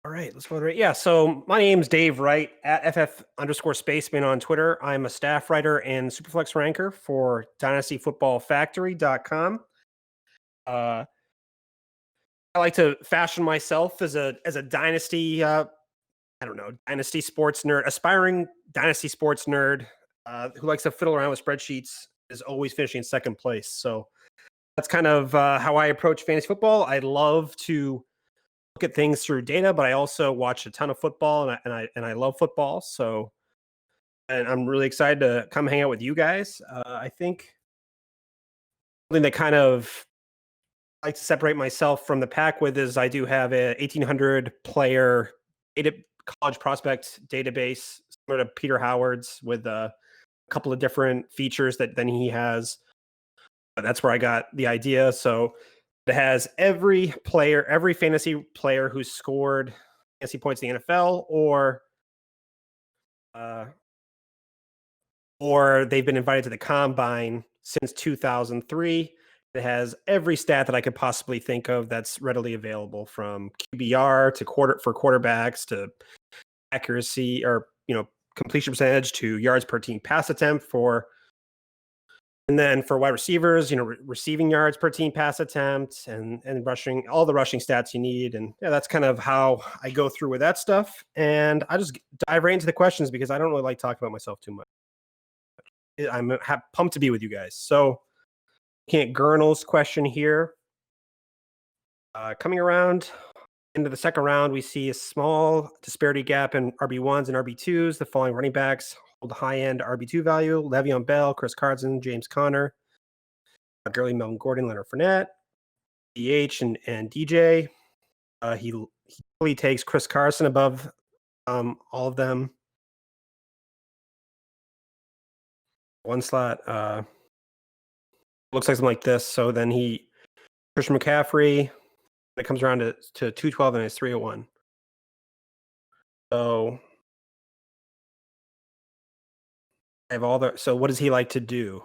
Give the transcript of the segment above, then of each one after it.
All right, let's go right. Yeah, so my name's Dave Wright at FF_Spaceman on Twitter. I'm a staff writer and Superflex ranker for DynastyFootballFactory.com. Uh, I like to fashion myself as a dynasty, dynasty sports nerd, aspiring dynasty sports nerd who likes to fiddle around with spreadsheets, is always finishing in second place. So that's kind of how I approach fantasy football. I love to look at things through data, but I also watch a ton of football, and I love football. So, and I'm really excited to come hang out with you guys. I think something that kind of like to separate myself from the pack with is I do have a 1,800 player data, college prospect database, similar to Peter Howard's, with a couple of different features that then he has. But that's where I got the idea. So it has every player, every fantasy player who's scored fantasy points in the NFL, uh, or they've been invited to the combine since 2003. It has every stat that I could possibly think of that's readily available, from QBR to quarterbacks to accuracy, or completion percentage, to yards per team pass attempt and then for wide receivers, receiving yards per team pass attempt, and rushing, all the rushing stats you need. And yeah, that's kind of how I go through with that stuff. And I just dive right into the questions because I don't really like talking about myself too much. I'm pumped to be with you guys. So, can't Gurnall's question here. Coming around into the second round, we see a small disparity gap in RB1s and RB2s. The following running backs hold high-end RB2 value: Le'Veon Bell, Chris Carson, James Conner, Gurley, Melvin Gordon, Leonard Fournette, DH, and DJ. He really takes Chris Carson above all of them. One slot looks like something like this. So then Christian McCaffrey, it comes around to 212 and it's 301. So I have all the. So what does he like to do?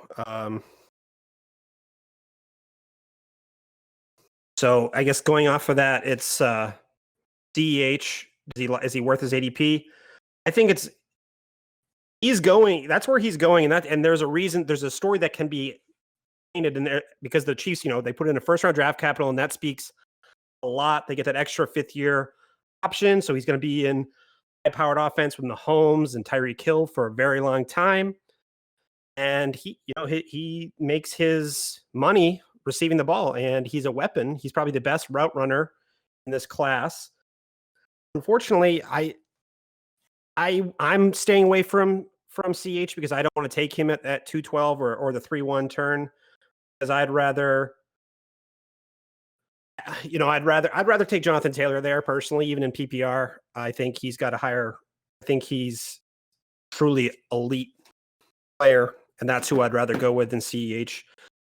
So I guess going off of that, it's DEH. Is he worth his ADP? I think he's going. That's where he's going, and there's a reason. There's a story that can be painted in there because the Chiefs, they put in a first round draft capital, and that speaks a lot. They get that extra fifth year option, so he's going to be in high powered offense with Mahomes and Tyreek Hill for a very long time. And he makes his money receiving the ball, and he's a weapon. He's probably the best route runner in this class. Unfortunately, I'm staying away from CH because I don't want to take him at 212 or the 3-1 turn, because I'd rather take Jonathan Taylor there personally, even in PPR. I think he's truly elite player, and that's who I'd rather go with than CEH.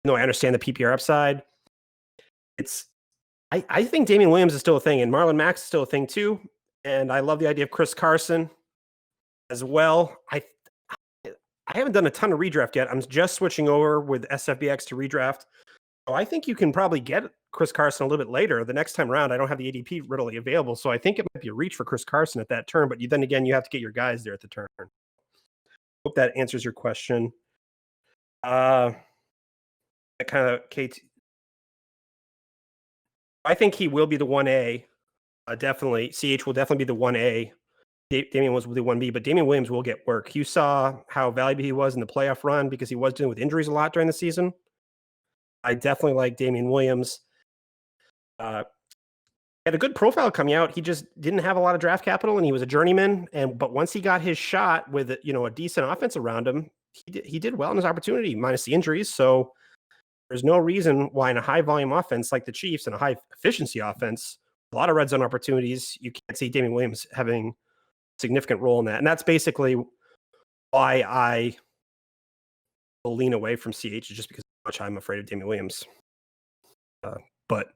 I understand the PPR upside. I think Damian Williams is still a thing, and Marlon Mack is still a thing too. And I love the idea of Chris Carson as well. I haven't done a ton of redraft yet. I'm just switching over with SFBX to redraft. So I think you can probably get Chris Carson a little bit later. The next time around, I don't have the ADP readily available. So I think it might be a reach for Chris Carson at that turn. But then again, you have to get your guys there at the turn. Hope that answers your question. That kind of Kate. I think he will be the 1A. Definitely. CH will definitely be the 1A. Damian Williams will be 1B, but Damian Williams will get work. You saw how valuable he was in the playoff run because he was dealing with injuries a lot during the season. I definitely like Damian Williams. He had a good profile coming out. He just didn't have a lot of draft capital, and he was a journeyman. But once he got his shot with a decent offense around him, he did well in his opportunity, minus the injuries. So there's no reason why in a high volume offense like the Chiefs and a high efficiency offense, a lot of red zone opportunities, you can't see Damian Williams having a significant role in that. And that's basically why I will lean away from CH, just because of how much I'm afraid of Damian Williams. But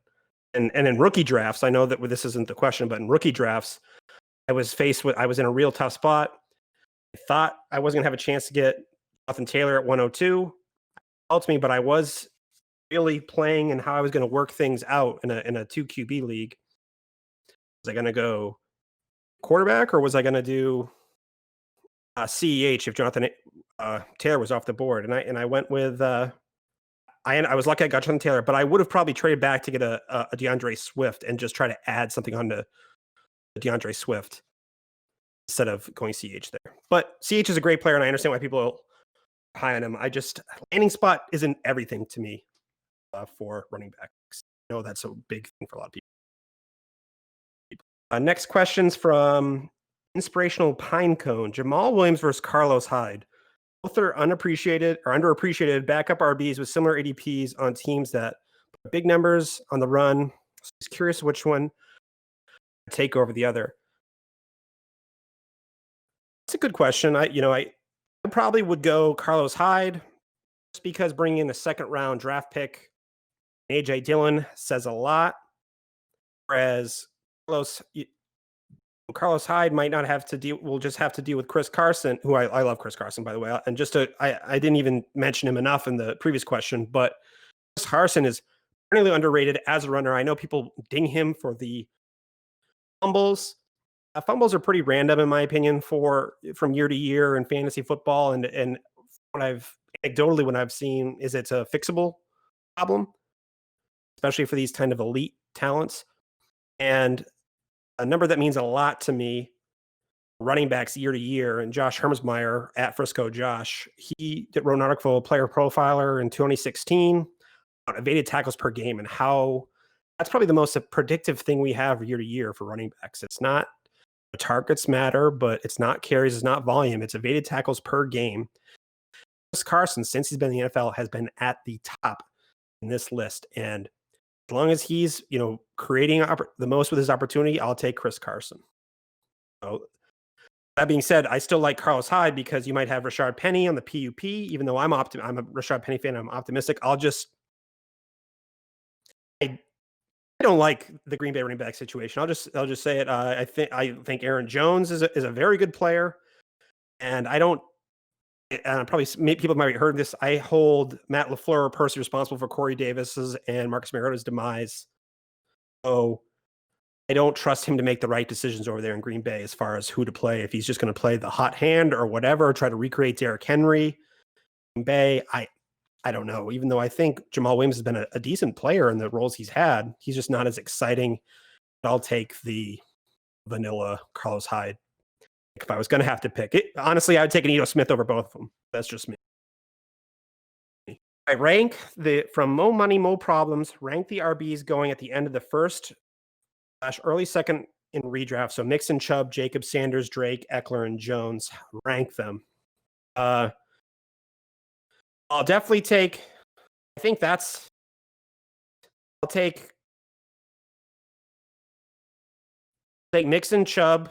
in rookie drafts, I know that this isn't the question, but in rookie drafts, I was in a real tough spot. I thought I wasn't gonna have a chance to get Jonathan Taylor at 102. Helped me, but I was really playing and how I was going to work things out in a 2 QB league. Was I going to go quarterback, or was I going to do CEH if Jonathan Taylor was off the board? And I went with I was lucky I got Jonathan Taylor, but I would have probably traded back to get a Deandre Swift and just try to add something onto Deandre Swift instead of going CH there. But CH is a great player, and I understand why people are high on him. Landing spot isn't everything to me for running backs. I know that's a big thing for a lot of people. Next question's from Inspirational Pinecone. Jamal Williams versus Carlos Hyde. Both are unappreciated or underappreciated backup RBs with similar ADPs on teams that put big numbers on the run. So I was curious which one to take over the other. It's a good question. I probably would go Carlos Hyde just because bringing in a second round draft pick, AJ Dillon, says a lot. Whereas Carlos Hyde might not have to deal. We'll just have to deal with Chris Carson, who I love Chris Carson, by the way. And I didn't even mention him enough in the previous question, but Chris Carson is really underrated as a runner. I know people ding him for the fumbles. Fumbles are pretty random, in my opinion, from year to year in fantasy football. And what I've anecdotally, when I've seen is it's a fixable problem, especially for these kind of elite talents. And a number that means a lot to me, running backs year to year, and Josh Hermsmeyer at Frisco Josh, he wrote an article, Player Profiler, in 2016 on evaded tackles per game and how that's probably the most predictive thing we have year to year for running backs. It's not the targets matter, but it's not carries, it's not volume, it's evaded tackles per game. Chris Carson, since he's been in the NFL, has been at the top in this list. And as long as he's, creating the most with his opportunity, I'll take Chris Carson. So, that being said, I still like Carlos Hyde because you might have Rashard Penny on the PUP. Even though I'm a Rashard Penny fan, I'm optimistic. I don't like the Green Bay running back situation. I'll just say it. I think Aaron Jones is a very good player, and I don't. And people might have heard this. I hold Matt LaFleur personally responsible for Corey Davis's and Marcus Mariota's demise. So I don't trust him to make the right decisions over there in Green Bay as far as who to play. If he's just going to play the hot hand or whatever, try to recreate Derrick Henry. Green Bay, I don't know. Even though I think Jamal Williams has been a decent player in the roles he's had, he's just not as exciting. But I'll take the vanilla Carlos Hyde. If I was going to have to pick it, honestly, I would take an Ito Smith over both of them. That's just me. I rank from Mo Money, Mo Problems, rank the RBs going at the end of the first / early second in redraft. So Mixon, Chubb, Jacobs, Sanders, Drake, Eckler, and Jones. Rank them. I'll definitely take. I'll take Mixon, Chubb,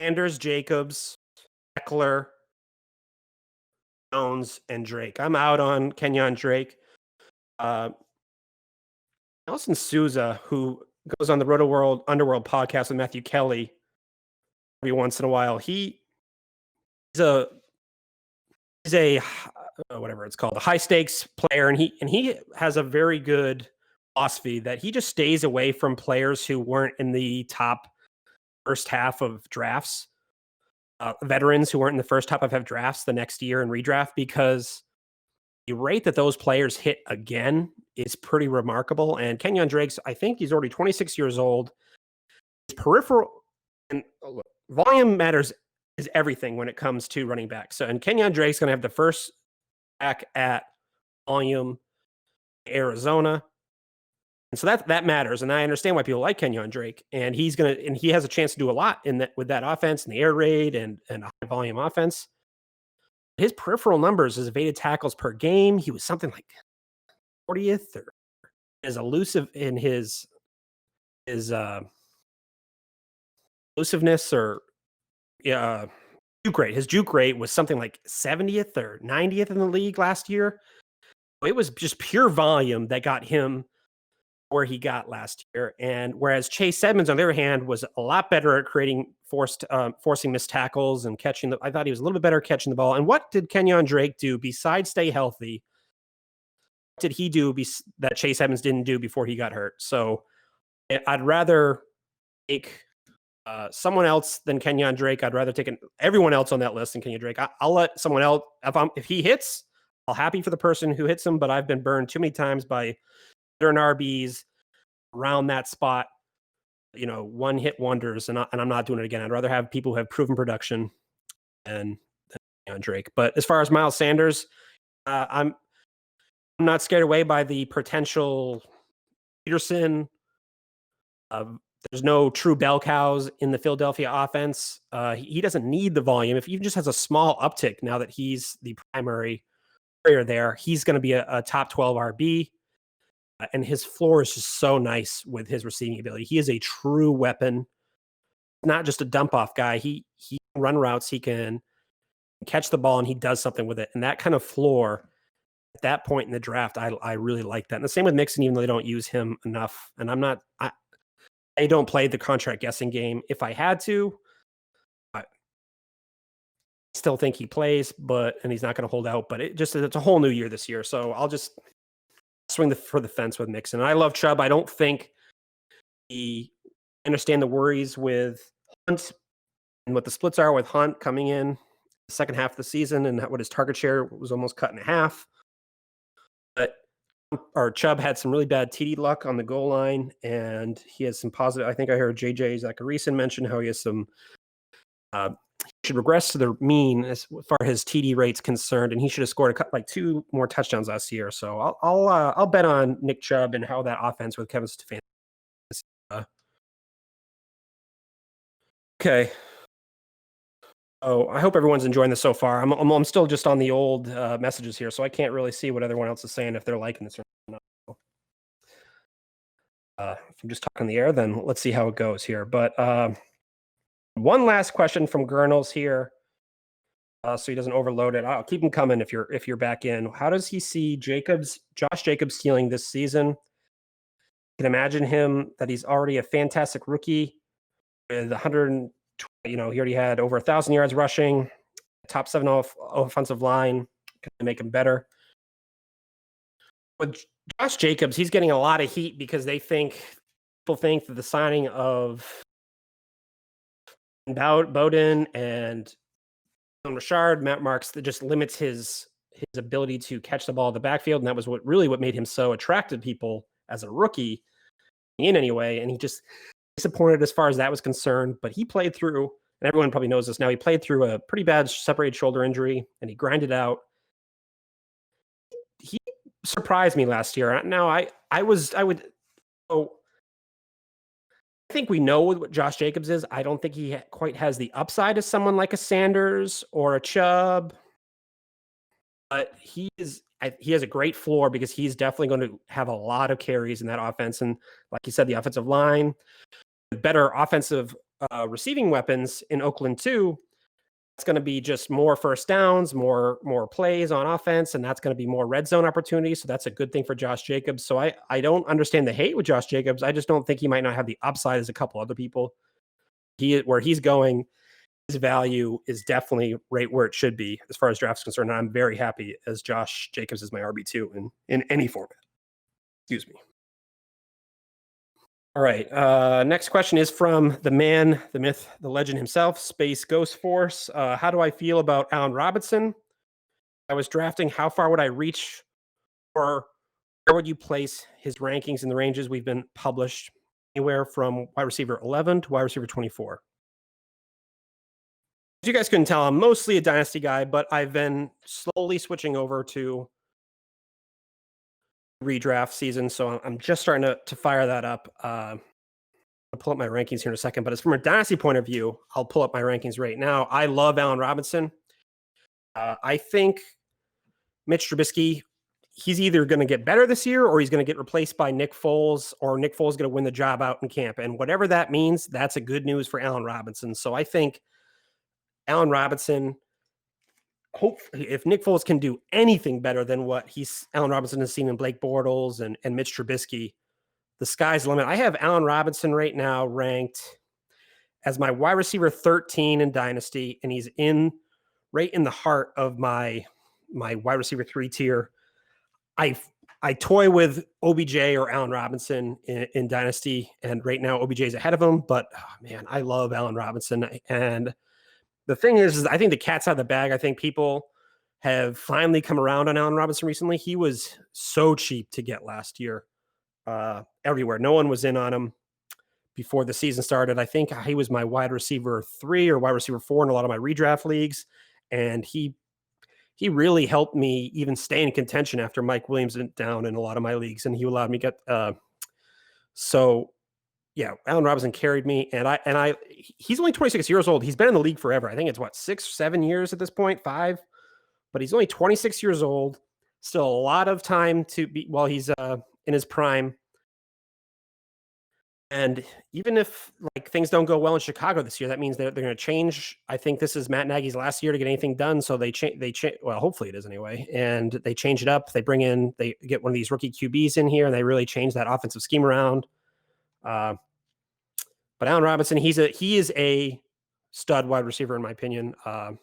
Sanders, Jacobs, Eckler, Jones, and Drake. I'm out on Kenyon Drake. Nelson Souza, who goes on the Underworld podcast with Matthew Kelly every once in a while, he's a whatever it's called, a high stakes player, and he has a very good philosophy that he just stays away from players who weren't in the top first half of drafts, veterans who weren't in the first half of drafts the next year in redraft, because the rate that those players hit again is pretty remarkable. And Kenyon Drake's, I think he's already 26 years old. His peripheral and volume matters is everything when it comes to running back. So, and Kenyon Drake's going to have the first back at volume Arizona. And so that matters. And I understand why people like Kenyon Drake. And he has a chance to do a lot with that offense and the air raid and a high volume offense. His peripheral numbers, his evaded tackles per game, he was something like 40th, or as elusive in his elusiveness, or juke rate. His juke rate was something like 70th or 90th in the league last year. It was just pure volume that got him where he got last year. And whereas Chase Edmonds, on the other hand, was a lot better at forcing missed tackles and catching I thought he was a little bit better at catching the ball. And what did Kenyon Drake do besides stay healthy? What did he do that Chase Edmonds didn't do before he got hurt? So I'd rather take someone else than Kenyon Drake. I'd rather take everyone else on that list than Kenyon Drake. I'll let someone else, if he hits, I'll happy for the person who hits him, but I've been burned too many times by veteran RBs around that spot, one hit wonders, and I'm not doing it again. I'd rather have people who have proven production than Kenyon Drake. But as far as Miles Sanders, I'm not scared away by the potential Peterson. There's no true bell cows in the Philadelphia offense. He doesn't need the volume. If he just has a small uptick now that he's the primary player there, he's going to be a top 12 RB. And his floor is just so nice with his receiving ability. He is a true weapon, not just a dump off guy. He can run routes. He can catch the ball and he does something with it. And that kind of floor at that point in the draft, I really like that. And the same with Mixon, even though they don't use him enough. And I don't play the contract guessing game. If I had to, I still think he plays, and he's not going to hold out. But it's a whole new year this year. So I'll just swing for the fence with Mixon. I love Chubb. I don't think he understand the worries with Hunt and what the splits are with Hunt coming in the second half of the season and what his target share was almost cut in half. But Chubb had some really bad TD luck on the goal line, and he has some positive. I think I heard JJ Zacharyson mention how he has some. He should regress to the mean as far as his TD rate's concerned, and he should have scored like 2 more touchdowns last year. So I'll bet on Nick Chubb and how that offense with Kevin Stefanski. Okay. Oh, I hope everyone's enjoying this so far. I'm still just on the old messages here, so I can't really see what everyone else is saying if they're liking this or not. If I'm just talking in the air, then let's see how it goes here. But one last question from Gurnals here, so he doesn't overload it. I'll keep him coming if you're back in. How does he see Josh Jacobs stealing this season? You can imagine him that he's already a fantastic rookie with 100. He already had over 1,000 yards rushing, top 7 offensive line. Can make him better. With Josh Jacobs, he's getting a lot of heat because people think that the signing of Bowden and Richard, Matt Marks, that just limits his ability to catch the ball in the backfield, and that was what made him so attractive to people as a rookie in any way. And he just disappointed as far as that was concerned, but he played through, and everyone probably knows this now, he played through a pretty bad separated shoulder injury and he grinded out. He surprised me last year. Now I think we know what Josh Jacobs is. I don't think he quite has the upside as someone like a Sanders or a Chubb, but he has a great floor because he's definitely going to have a lot of carries in that offense. And like you said, the offensive line, better offensive receiving weapons in Oakland too. It's going to be just more first downs, more plays on offense, and that's going to be more red zone opportunities. So that's a good thing for Josh Jacobs. So I don't understand the hate with Josh Jacobs. I just don't think he might not have the upside as a couple other people. Where he's going, his value is definitely right where it should be as far as draft's concerned. And I'm very happy as Josh Jacobs is my RB2 in any format. Excuse me. All right. Next question is from the man, the myth, the legend himself, Space Ghost Force. How do I feel about Allen Robinson? I was drafting. How far would I reach, or where would you place his rankings in the ranges we've been published? Anywhere from wide receiver 11 to wide receiver 24. As you guys couldn't tell, I'm mostly a dynasty guy, but I've been slowly switching over to redraft season, so I'm just starting to fire that up. I'll pull up my rankings here in a second, but as from a dynasty point of view, I'll pull up my rankings right now. I love Allen Robinson. I think Mitch Trubisky, he's either going to get better this year or he's going to get replaced by Nick Foles, or Nick Foles is going to win the job out in camp. And whatever that means, that's a good news for Allen Robinson. So I think Allen Robinson, if Nick Foles can do anything better than what Allen Robinson has seen in Blake Bortles and Mitch Trubisky, the sky's the limit. I have Allen Robinson right now ranked as my wide receiver 13 in Dynasty, and he's right in the heart of my wide receiver 3 tier. I I toy with OBJ or Allen Robinson in Dynasty, and right now OBJ is ahead of him. But man, I love Allen Robinson. And the thing is I think the cat's out of the bag. I think people have finally come around on Allen Robinson recently. He was so cheap to get last year everywhere. No one was in on him before the season started. I think he was my wide receiver 3 or wide receiver 4 in a lot of my redraft leagues, and he really helped me even stay in contention after Mike Williams went down in a lot of my leagues, and he allowed me to get so yeah, Allen Robinson carried me, and he's only 26 years old. He's been in the league forever. I think it's what 6, 7 years at this point, 5, but he's only 26 years old. Still a lot of time to be while he's in his prime. And even if like things don't go well in Chicago this year, that means they're going to change. I think this is Matt Nagy's last year to get anything done. So they change. Well, hopefully it is anyway. And they change it up. They get one of these rookie QBs in here, and they really change that offensive scheme around. But Allen Robinson, he is a stud wide receiver in my opinion. And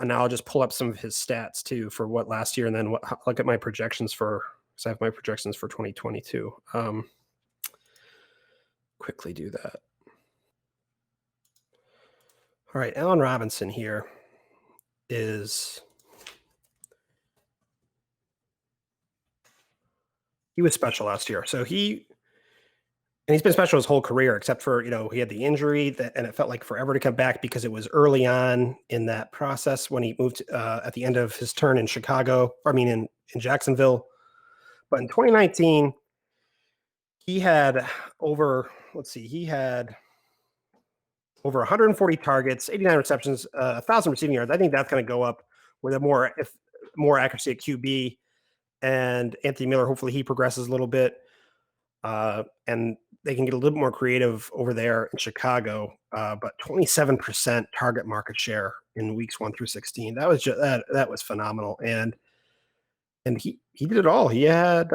now I'll just pull up some of his stats too for what last year, and then look at my projections because I have my projections for 2022. Quickly do that. All right, Allen Robinson here he was special last year. So he's been special his whole career, except for, he had the injury and it felt like forever to come back because it was early on in that process when he moved at the end of his turn in in Jacksonville. But in 2019, he had over 140 targets, 89 receptions, 1,000 receiving yards. I think that's going to go up with more accuracy at QB, and Anthony Miller. Hopefully, he progresses a little bit, and they can get a little more creative over there in Chicago. But 27% target market share in weeks 1 through 16. That was that was phenomenal, and he did it all. He had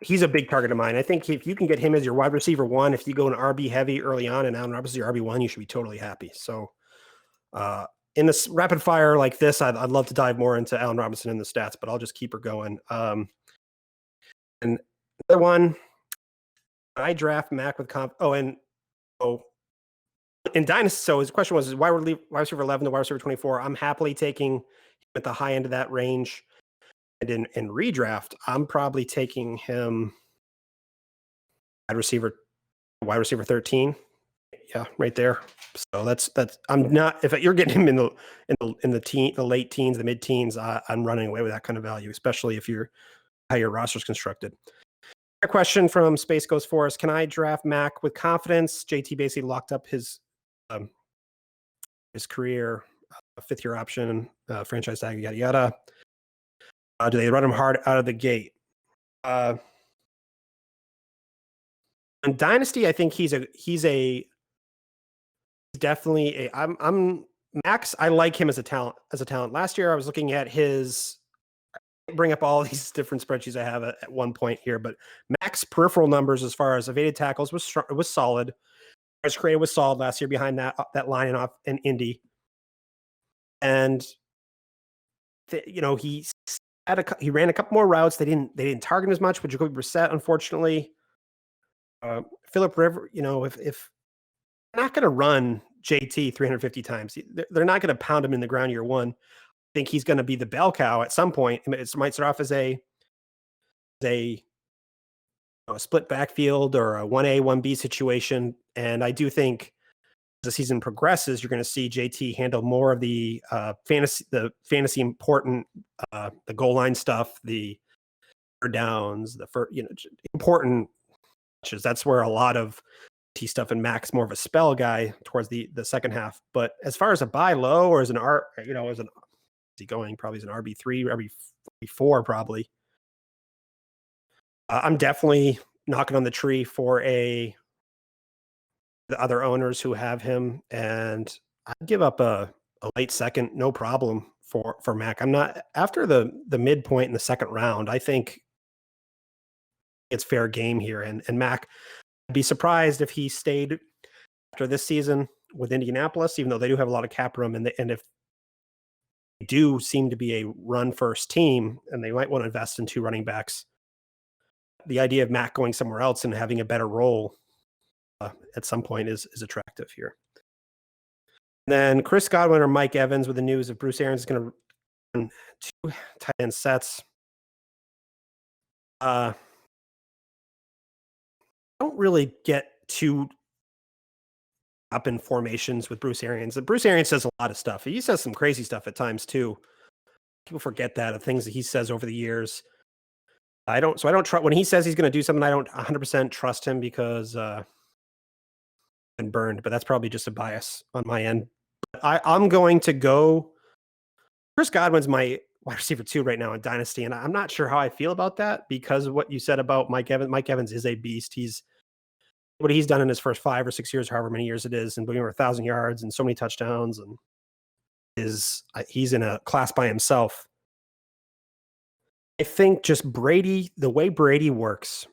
he's a big target of mine. I think if you can get him as your wide receiver 1, if you go an RB heavy early on and Allen Robinson your RB1, you should be totally happy. So in this rapid fire like this, I'd love to dive more into Allen Robinson in the stats, but I'll just keep her going. And another one, I draft Mack with in Dynasty. So his question was, why would leave wide receiver 11 to wide receiver 24? I'm happily taking him at the high end of that range. And in redraft, I'm probably taking him wide receiver 13. Yeah, right there. So that's I'm not, if you're getting him in the late teens, the mid teens, I'm running away with that kind of value, especially if how your roster's constructed. A question from Space Goes Forest: can I draft Mack with confidence? JT basically locked up his career, 5th-year option, franchise tag, yada yada. Do they run him hard out of the gate? In Dynasty, I think he's definitely I'm Max. I like him as a talent. Last year, I was looking at bring up all these different spreadsheets I have at one point here, but Max peripheral numbers as far as evaded tackles was solid. His creative was solid last year behind that line and off in Indy, and he ran a couple more routes. They didn't target him as much, but Jacoby Brissett, unfortunately. Philip Rivers, if they're not going to run JT 350 times, they're not going to pound him in the ground year 1. I think he's going to be the bell cow at some point. It might start off as a split backfield or a 1A, 1B situation. And I do think as the season progresses, you're going to see JT handle more of the fantasy important, the goal line stuff, the downs, important touches. That's where a lot of T stuff, and Max more of a spell guy towards the second half. But as far as a buy low or as an is he going probably as an RB3, RB4 probably. I'm definitely knocking on the tree for the other owners who have him, and I'd give up a late second, no problem for Mac. I'm not after the midpoint in the second round. I think it's fair game here, and Mac. I'd be surprised if he stayed after this season with Indianapolis, even though they do have a lot of cap room, and if do seem to be a run-first team, and they might want to invest in 2 running backs. The idea of Mack going somewhere else and having a better role at some point is attractive here. Then Chris Godwin or Mike Evans with the news of Bruce Arians is going to run 2 tight end sets. Don't really get too up in formations with Bruce Arians. Bruce Arians says a lot of stuff. He says some crazy stuff at times too. People forget that, of things that he says over the years. I don't trust when he says he's going to do something. I don't 100% trust him because I've been burned, but that's probably just a bias on my end. But I'm going to go. Chris Godwin's my wide receiver 2 right now in Dynasty, and I'm not sure how I feel about that because of what you said about Mike Evans. Mike Evans is a beast. What he's done in his first 5 or 6 years, however many years it is, and being over 1,000 yards and so many touchdowns, and he's in a class by himself. I think just Brady, the way Brady works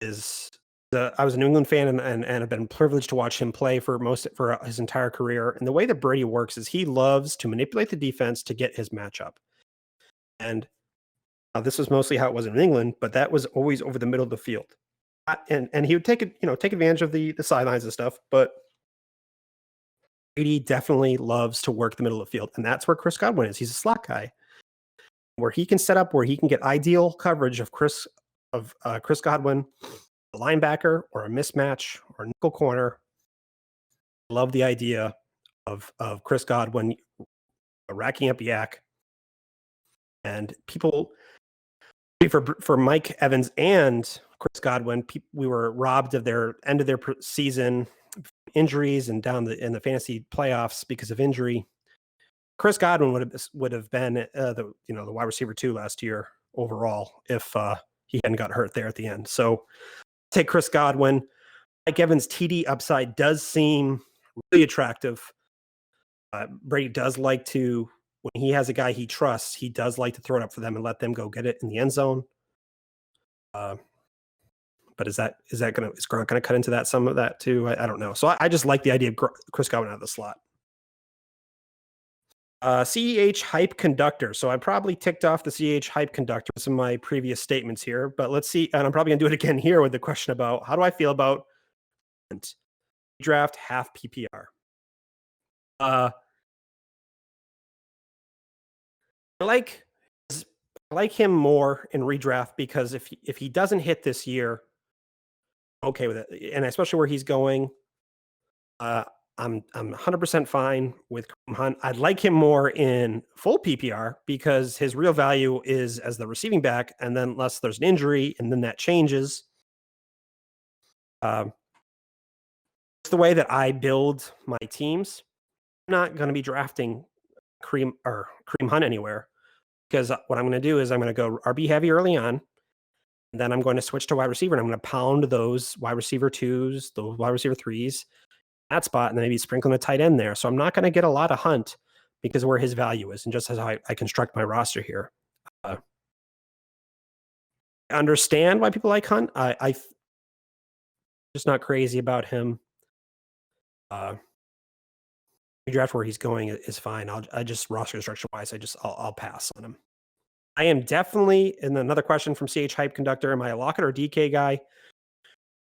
is I was a New England fan and have been privileged to watch him play for his entire career. And the way that Brady works is he loves to manipulate the defense to get his matchup. And this was mostly how it was in England, but that was always over the middle of the field. And he would take advantage of the sidelines and stuff, but Brady definitely loves to work the middle of the field. And that's where Chris Godwin is. He's a slot guy, where he can set up where he can get ideal coverage of Chris Godwin, a linebacker or a mismatch or nickel corner. I love the idea of Chris Godwin racking up yak, and people for Mike Evans and Chris Godwin, we were robbed of their end of their season injuries and in the fantasy playoffs because of injury. Chris Godwin would have been the wide receiver 2 last year overall if he hadn't got hurt there at the end. So take Chris Godwin. Mike Evans' TD upside does seem really attractive. Brady does like to, when he has a guy he trusts, he does like to throw it up for them and let them go get it in the end zone. But is Gronk going to cut into some of that too? I don't know. So I just like the idea of Chris Godwin out of the slot. CEH hype conductor. So I probably ticked off the CEH hype conductor with some of my previous statements here, but let's see. And I'm probably gonna do it again here with the question about how do I feel about draft half PPR? I like him more in redraft because if he doesn't hit this year, okay with it, and especially where he's going, I'm 100% fine with Kareem Hunt. I'd like him more in full PPR because his real value is as the receiving back, and then unless there's an injury, and then that changes. It's the way that I build my teams. I'm not going to be drafting Kareem Hunt anywhere because what I'm going to do is I'm going to go RB heavy early on, and then I'm going to switch to wide receiver, and I'm going to pound those wide receiver 2s, those wide receiver 3s, that spot, and then maybe sprinkling a tight end there. So I'm not going to get a lot of Hunt because of where his value is and just as how I construct my roster here. I understand why people like Hunt. I just not crazy about him. Draft where he's going is fine. I just roster construction wise, I'll pass on him. I am definitely, and another question from CH Hype Conductor, am I a Lockett or DK guy?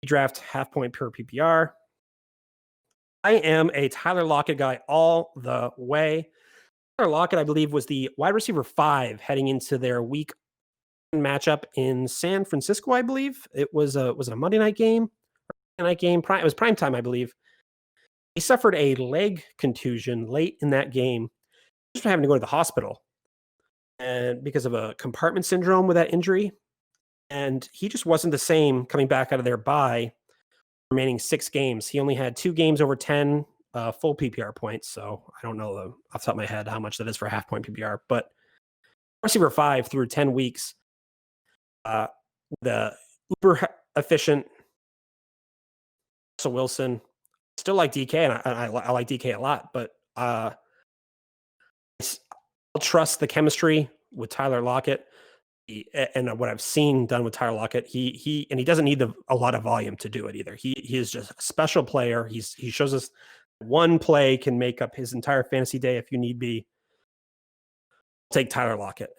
Draft half point per PPR. I am a Tyler Lockett guy all the way. Tyler Lockett, I believe, was the wide receiver 5 heading into their week matchup in San Francisco, I believe. It was a Monday night game? It was prime time, I believe. He suffered a leg contusion late in that game, just having to go to the hospital, and because of a compartment syndrome with that injury. And he just wasn't the same coming back out of their bye. Remaining 6 games, he only had 2 games over 10 full PPR points. So I don't know off the top of my head how much that is for half point PPR, but receiver 5 through 10 weeks, the uber efficient Russell Wilson. Still like DK, and I like DK a lot, but I'll trust the chemistry with Tyler Lockett. And what I've seen done with Tyler Lockett, he doesn't need a lot of volume to do it either. He is just a special player. He shows us one play can make up his entire fantasy day if you need be. take Tyler Lockett,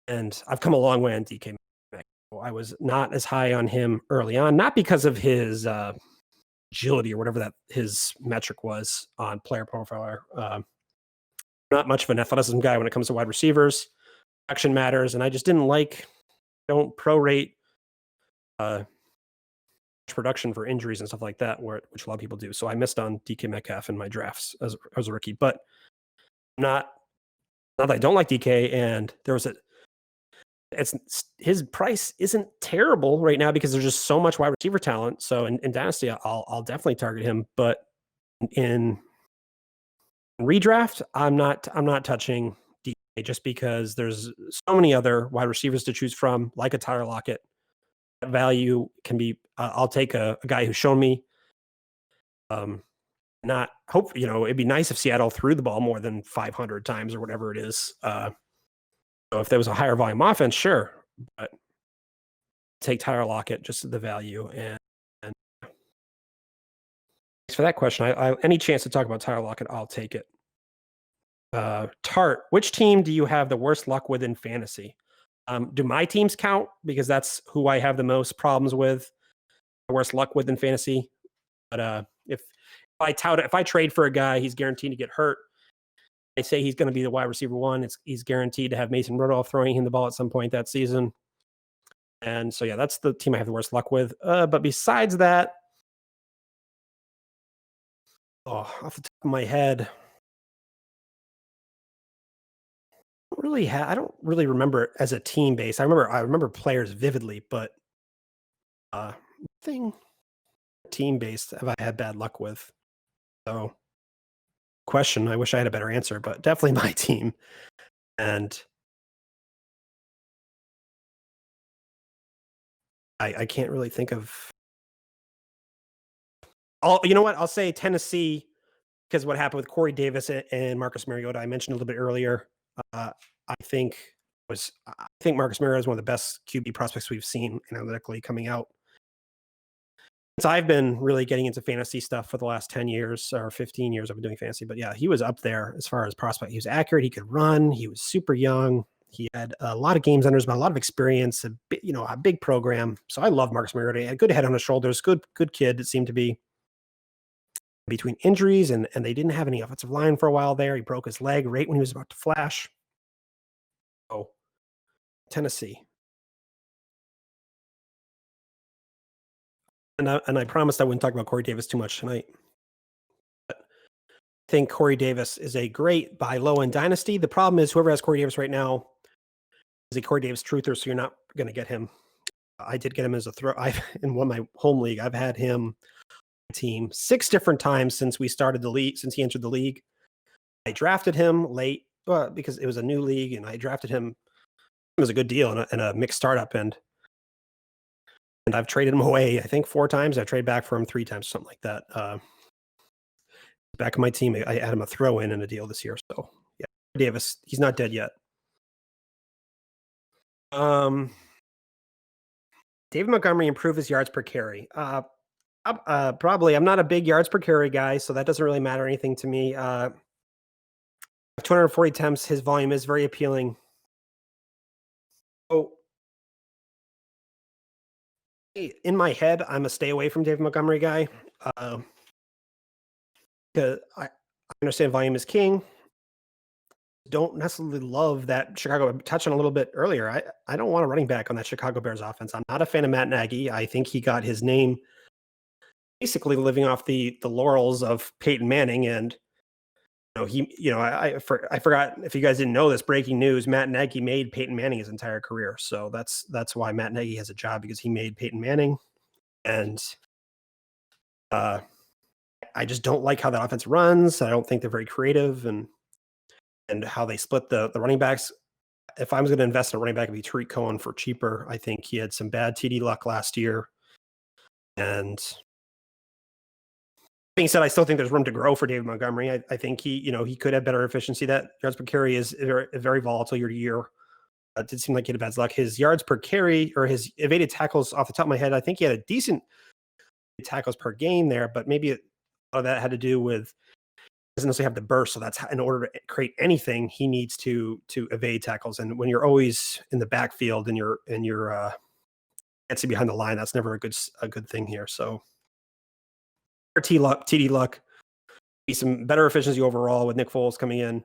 and I've come a long way on DK Mack. I was not as high on him early on, not because of his agility or whatever that his metric was on Player Profiler. Not much of an athleticism guy when it comes to wide receivers. Action matters, and I just don't prorate production for injuries and stuff like that, which a lot of people do. So I missed on DK Metcalf in my drafts as a rookie, but not that I don't like DK. And his price isn't terrible right now because there's just so much wide receiver talent. So in Dynasty, I'll definitely target him, but in redraft, I'm not touching DK just because there's so many other wide receivers to choose from, like a Tyler Lockett. That value can be. I'll take a guy who's shown me. Not hope it'd be nice if Seattle threw the ball more than 500 times or whatever it is. So if there was a higher volume offense, sure, but take Tyler Lockett just the value. And thanks for that question. I any chance to talk about Tyler Lockett, I'll take it. Tart, which team do you have the worst luck with in fantasy? Do my teams count? Because that's who I have the most problems with, the worst luck with in fantasy. But if I trade for a guy, he's guaranteed to get hurt. I say he's going to be the wide receiver one. He's guaranteed to have Mason Rudolph throwing him the ball at some point that season. And so, yeah, that's the team I have the worst luck with. But besides that, off the top of my head, I don't really remember it as a team base. I remember players vividly, but nothing team based have I had bad luck with. So question, I wish I had a better answer, but definitely my team. And I can't really think of you know what? I'll say Tennessee, because what happened with Corey Davis and Marcus Mariota, I mentioned a little bit earlier. I think Marcus Mariota is one of the best QB prospects we've seen analytically coming out. So I've been really getting into fantasy stuff for the last 10 years or 15 years. I've been doing fantasy, but yeah, he was up there as far as prospect. He was accurate. He could run. He was super young. He had a lot of games under his belt, a lot of experience, a big program. So I love Marcus Mariota. He had a good head on his shoulders, good kid. It seemed to be between injuries and they didn't have any offensive line for a while there. He broke his leg right when he was about to flash. Oh, Tennessee. And I promised I wouldn't talk about Corey Davis too much tonight. But I think Corey Davis is a great buy low in Dynasty. The problem is whoever has Corey Davis right now is a Corey Davis truther, so you're not going to get him. I did get him as a throw. In one of my home league, I've had him team 6 different times since we started the league, since he entered the league. I drafted him late because it was a new league, and I drafted him. It was a good deal in a mixed startup, and I've traded him away, I think 4 times. I traded back for him 3 times, something like that. Back in my team, I had him a throw in a deal this year. So yeah, Davis, he's not dead yet. David Montgomery improved his yards per carry. Probably. I'm not a big yards per carry guy, so that doesn't really matter anything to me. 240 attempts, his volume is very appealing. So in my head, I'm a stay away from David Montgomery guy. Because I understand volume is king. Don't necessarily love that Chicago. I touched on a little bit earlier. I don't want a running back on that Chicago Bears offense. I'm not a fan of Matt Nagy. I think he got his name basically living off the laurels of Peyton Manning, and I forgot, if you guys didn't know this, breaking news: Matt Nagy made Peyton Manning his entire career. So that's why Matt Nagy has a job, because he made Peyton Manning, and I just don't like how that offense runs. I don't think they're very creative, and how they split the running backs. If I was going to invest in a running back, it'd be Tariq Cohen for cheaper. I think he had some bad TD luck last year, and being said, I still think there's room to grow for David Montgomery. I think he could have better efficiency. That yards per carry is very volatile year to year. It did seem like he had bad luck. His yards per carry, or his evaded tackles, off the top of my head, I think he had a decent tackles per game there, but maybe a lot of that had to do with doesn't necessarily have the burst. So that's in order to create anything, he needs to evade tackles. And when you're always in the backfield and you're can't see behind the line, that's never a good thing here. So TD Luck, be some better efficiency overall with Nick Foles coming in. You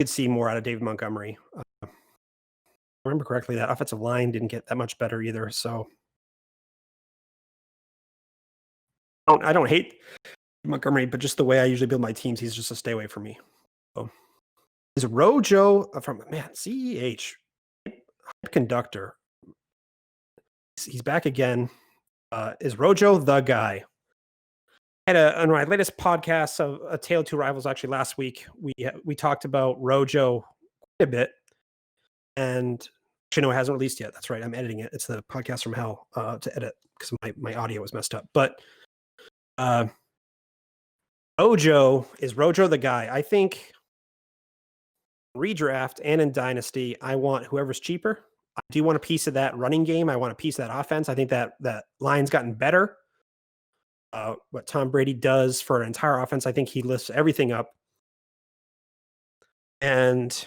could see more out of David Montgomery. If I remember correctly, that offensive line didn't get that much better either. So I don't hate Montgomery, but just the way I usually build my teams, he's just a stay away from me. So is Rojo from CEH conductor? He's back again. Is Rojo the guy? I had on my latest podcast of A Tale of Two Rivals actually last week. We talked about Rojo quite a bit, and actually no, it hasn't released yet. That's right, I'm editing it. It's the podcast from hell to edit because my audio was messed up. But Rojo the guy? I think redraft and in Dynasty, I want whoever's cheaper. I do want a piece of that running game. I want a piece of that offense. I think that line's gotten better. What Tom Brady does for an entire offense, I think he lifts everything up. And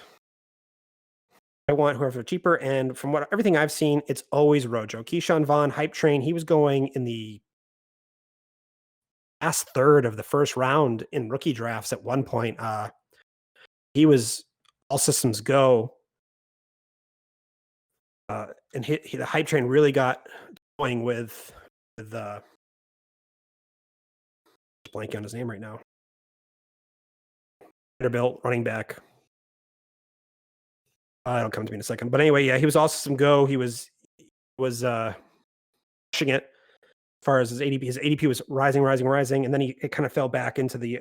I want whoever cheaper. And from everything I've seen, it's always Rojo. Keyshawn Vaughn, hype train. He was going in the last third of the first round in rookie drafts at one point. He was all systems go. And the hype train really got going with the blanking on his name right now. Vanderbilt running back. It'll come to me in a second. But anyway, yeah, he was all system go. He was pushing it as far as his ADP. His ADP was rising, and then it kind of fell back into the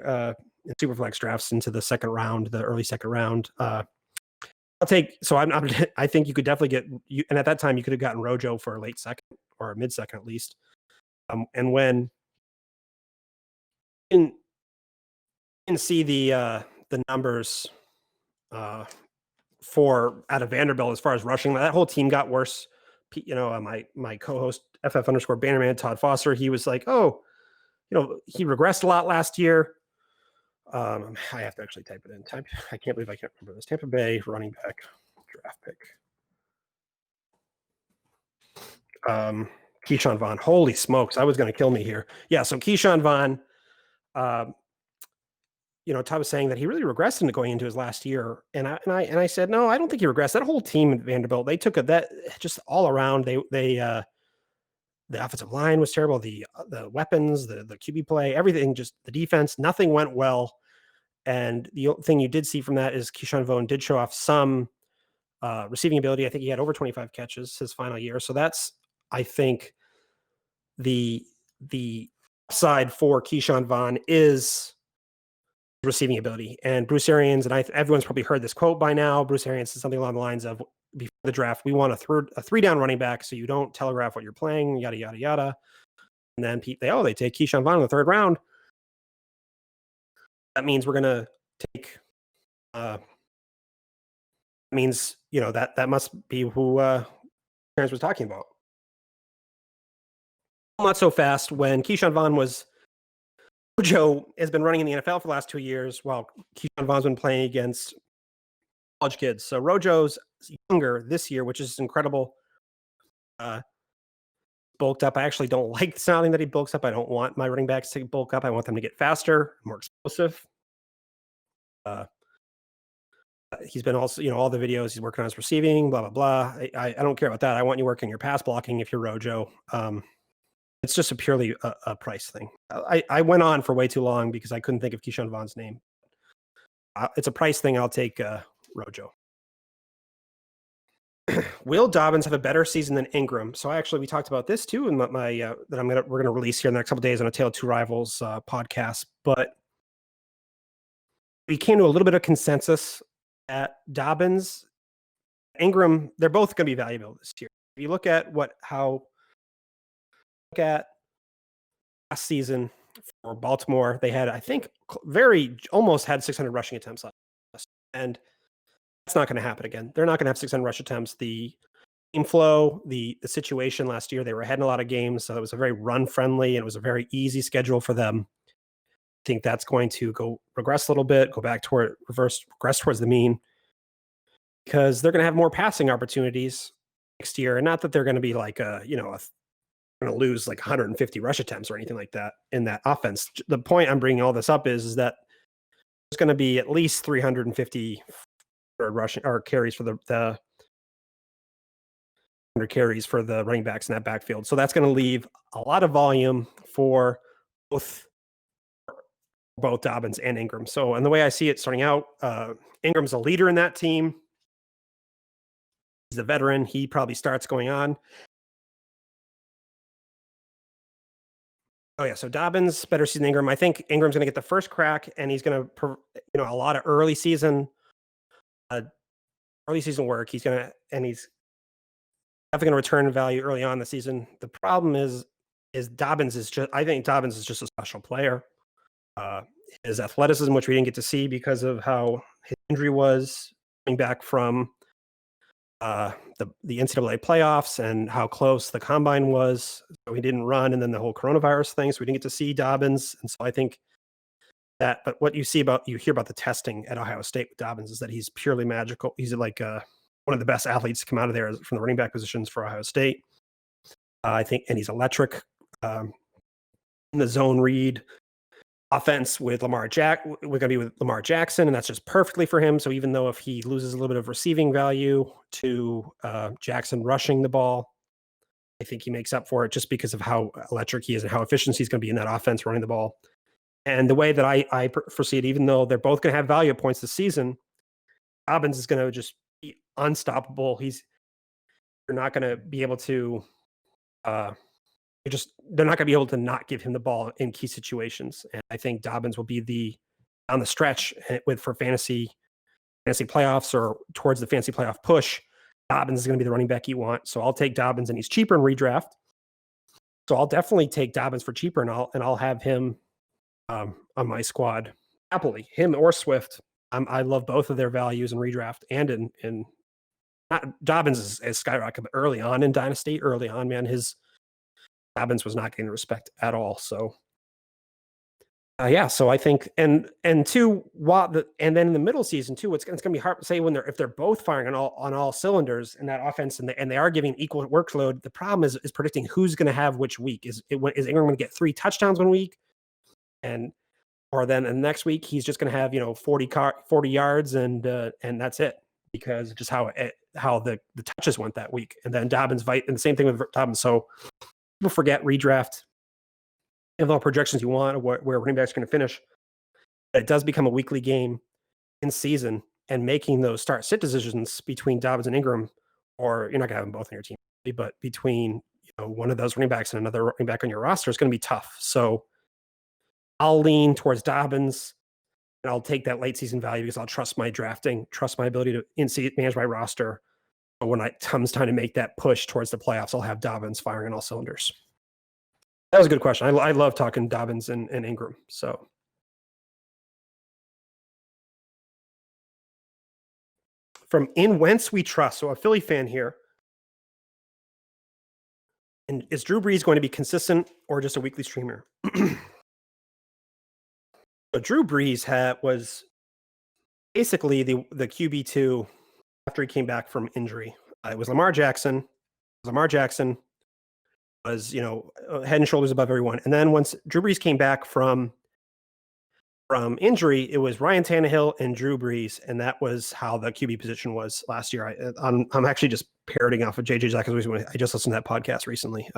Superflex drafts into the second round, the early second round. I think you could definitely get and at that time you could have gotten Rojo for a late second or a mid second at least. And when you can see the numbers for out of Vanderbilt as far as rushing, that whole team got worse. My co-host FF_Bannerman Todd Foster, he was like, he regressed a lot last year. I have to actually type it in. I can't believe I can't remember this. Tampa Bay running back draft pick. Keyshawn Vaughn. Holy smokes, I was going to kill me here. Yeah, so Keyshawn Vaughn, Todd was saying that he really regressed into going into his last year. And I said, no, I don't think he regressed. That whole team at Vanderbilt, they took that just all around. The offensive line was terrible. The weapons, the QB play, everything, just the defense, nothing went well. And the thing you did see from that is Keyshawn Vaughn did show off some receiving ability. I think he had over 25 catches his final year. So that's, I think, the side for Keyshawn Vaughn is receiving ability. And Bruce Arians, and everyone's probably heard this quote by now. Bruce Arians said something along the lines of, before the draft, we want a 3-down running back so you don't telegraph what you're playing, yada, yada, yada. And then they take Keyshawn Vaughn in the third round. That means we're going to take means, that must be who Terrence was talking about. Not so fast when Keyshawn Vaughn Rojo has been running in the NFL for the last 2 years while Keyshawn Vaughn's been playing against college kids. So Rojo's younger this year, which is incredible. Bulked up. I actually don't like sounding that he bulks up. I don't want my running backs to bulk up. I want them to get faster, more explosive. He's been also, all the videos he's working on his receiving, blah, blah, blah. I don't care about that. I want you working your pass blocking if you're Rojo. It's just purely a price thing. I went on for way too long because I couldn't think of Keyshawn Vaughn's name. It's a price thing. I'll take Rojo. Will Dobbins have a better season than Ingram? So we talked about this too in my that we're gonna release here in the next couple of days on a Tale of Two Rivals podcast. But we came to a little bit of consensus at Dobbins, Ingram. They're both going to be valuable this year. If you look at last season for Baltimore, they had, I think, almost had 600 rushing attempts last, and that's not going to happen again. They're not going to have 600 rush attempts. The game flow, the situation last year, they were ahead in a lot of games, so it was a very run friendly and it was a very easy schedule for them. think that's going to regress a little bit, go back toward regress towards the mean, because they're going to have more passing opportunities next year. And not that they're going to be like going to lose like 150 rush attempts or anything like that in that offense. The point I'm bringing all this up is that there's going to be at least 350 rushing or carries for the 100 carries for the running backs in that backfield. So that's going to leave a lot of volume for both Dobbins and Ingram. So, and the way I see it starting out, Ingram's a leader in that team. He's a veteran. He probably starts going on. Oh yeah, so Dobbins better season Ingram. I think Ingram's going to get the first crack, and he's going to, a lot of early season work. He's definitely going to return value early on in the season. The problem is Dobbins is just. I think Dobbins is just a special player. His athleticism, which we didn't get to see because of how his injury was coming back from the NCAA playoffs and how close the combine was. So he didn't run, and then the whole coronavirus thing. So we didn't get to see Dobbins. And so I think that, but what you hear about the testing at Ohio State with Dobbins is that he's purely magical. He's like one of the best athletes to come out of there from the running back positions for Ohio State. I think, and he's electric in the zone read offense with Lamar We're going to be with Lamar Jackson, and that's just perfectly for him. So even though if he loses a little bit of receiving value to Jackson rushing the ball, I think he makes up for it just because of how electric he is and how efficient he's going to be in that offense running the ball. And the way that I foresee it, even though they're both going to have value points this season, Dobbins is going to just be unstoppable. You're not going to be able to they're not going to be able to not give him the ball in key situations. And I think Dobbins will be on the stretch for fantasy playoffs or towards the fantasy playoff push. Dobbins is going to be the running back you want. So I'll take Dobbins, and he's cheaper in redraft. So I'll definitely take Dobbins for cheaper, and I'll have him on my squad happily. Him or Swift. I love both of their values in redraft and in Dobbins is skyrocketed early on in Dynasty. Early on, man, Dobbins was not getting respect at all. So, so I think, and two, and then in the middle season too, it's going to be hard to say if they're both firing on all cylinders in that offense, and they are giving equal workload. The problem is predicting who's going to have which week. Is Ingram going to get 3 touchdowns one week, or then the next week he's just going to have 40 yards and that's it, because just how the touches went that week, and then Dobbins and the same thing with Dobbins. So people forget redraft. You have all projections you want of where running backs are going to finish. It does become a weekly game in season, and making those start-sit decisions between Dobbins and Ingram, or you're not going to have them both on your team, but between one of those running backs and another running back on your roster is going to be tough. So I'll lean towards Dobbins, and I'll take that late season value because I'll trust my drafting, trust my ability to manage my roster. But when it comes time to make that push towards the playoffs, I'll have Dobbins firing on all cylinders. That was a good question. I love talking Dobbins and Ingram. So from In Whence We Trust, so a Philly fan here. And is Drew Brees going to be consistent or just a weekly streamer? So Drew Brees was basically the QB2 after he came back from injury. It was Lamar Jackson. Lamar Jackson was, head and shoulders above everyone. And then once Drew Brees came back from injury, it was Ryan Tannehill and Drew Brees, and that was how the QB position was last year. I'm actually just parroting off of JJ Zach's. I just listened to that podcast recently.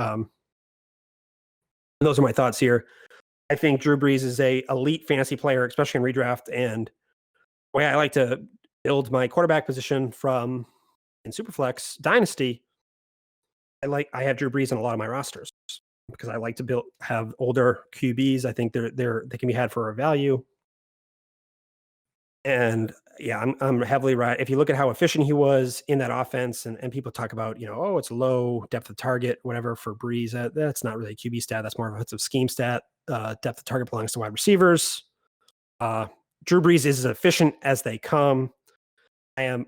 Those are my thoughts here. I think Drew Brees is a elite fantasy player, especially in redraft. And the way I like to build my quarterback position in Superflex Dynasty, I have Drew Brees in a lot of my rosters because I like to have older QBs. I think they can be had for a value. And yeah, I'm heavily right. If you look at how efficient he was in that offense, and people talk about, it's low depth of target, whatever for Brees. That's not really a QB stat. That's more of a offensive scheme stat. Depth of target belongs to wide receivers. Drew Brees is as efficient as they come. I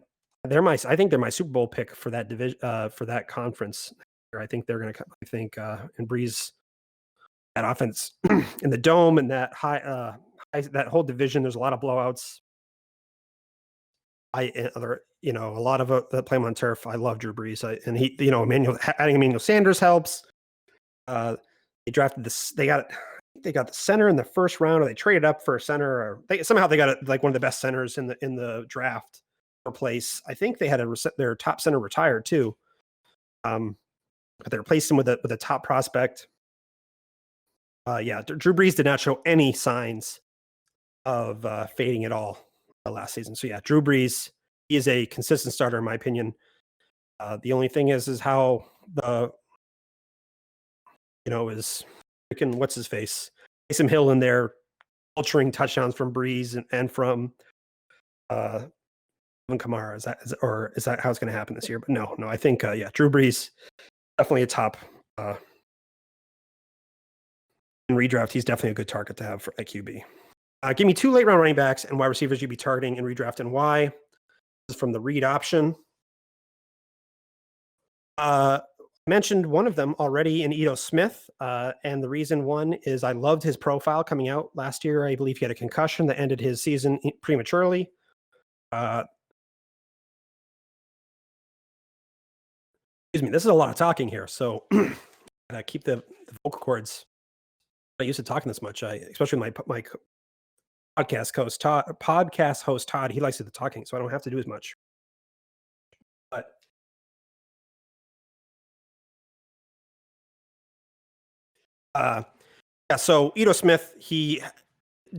think they're my Super Bowl pick for that division, for that conference. I think they're going to. And Brees that offense in the dome and that that whole division. There's a lot of blowouts. A lot of the play on turf. I love Drew Brees, and he, adding Emmanuel Sanders helps. They drafted this. They got the center in the first round, or they traded up for a center, or somehow they got it, like one of the best centers in the draft for place. I think they had their top center retired too, but they replaced him with a top prospect. Drew Brees did not show any signs of fading at all last season. So yeah, Drew Brees, he is a consistent starter in my opinion. The only thing is how is freaking what's his face, Taysom Hill in there, vulturing touchdowns from Brees and from Kamara. Is that how it's going to happen this year? But no, I think Drew Brees definitely a top. In redraft, he's definitely a good target to have for QB. Give me 2 late round running backs and wide receivers you'd be targeting in redraft and why. This is from the read option. Mentioned one of them already in Ito Smith, and the reason one is I loved his profile coming out last year. I believe he had a concussion that ended his season prematurely. Excuse me, this is a lot of talking here, so keep the vocal cords. I'm not used to talking this much, especially my podcast host Todd. He likes to do the talking, so I don't have to do as much. But so Ito Smith, he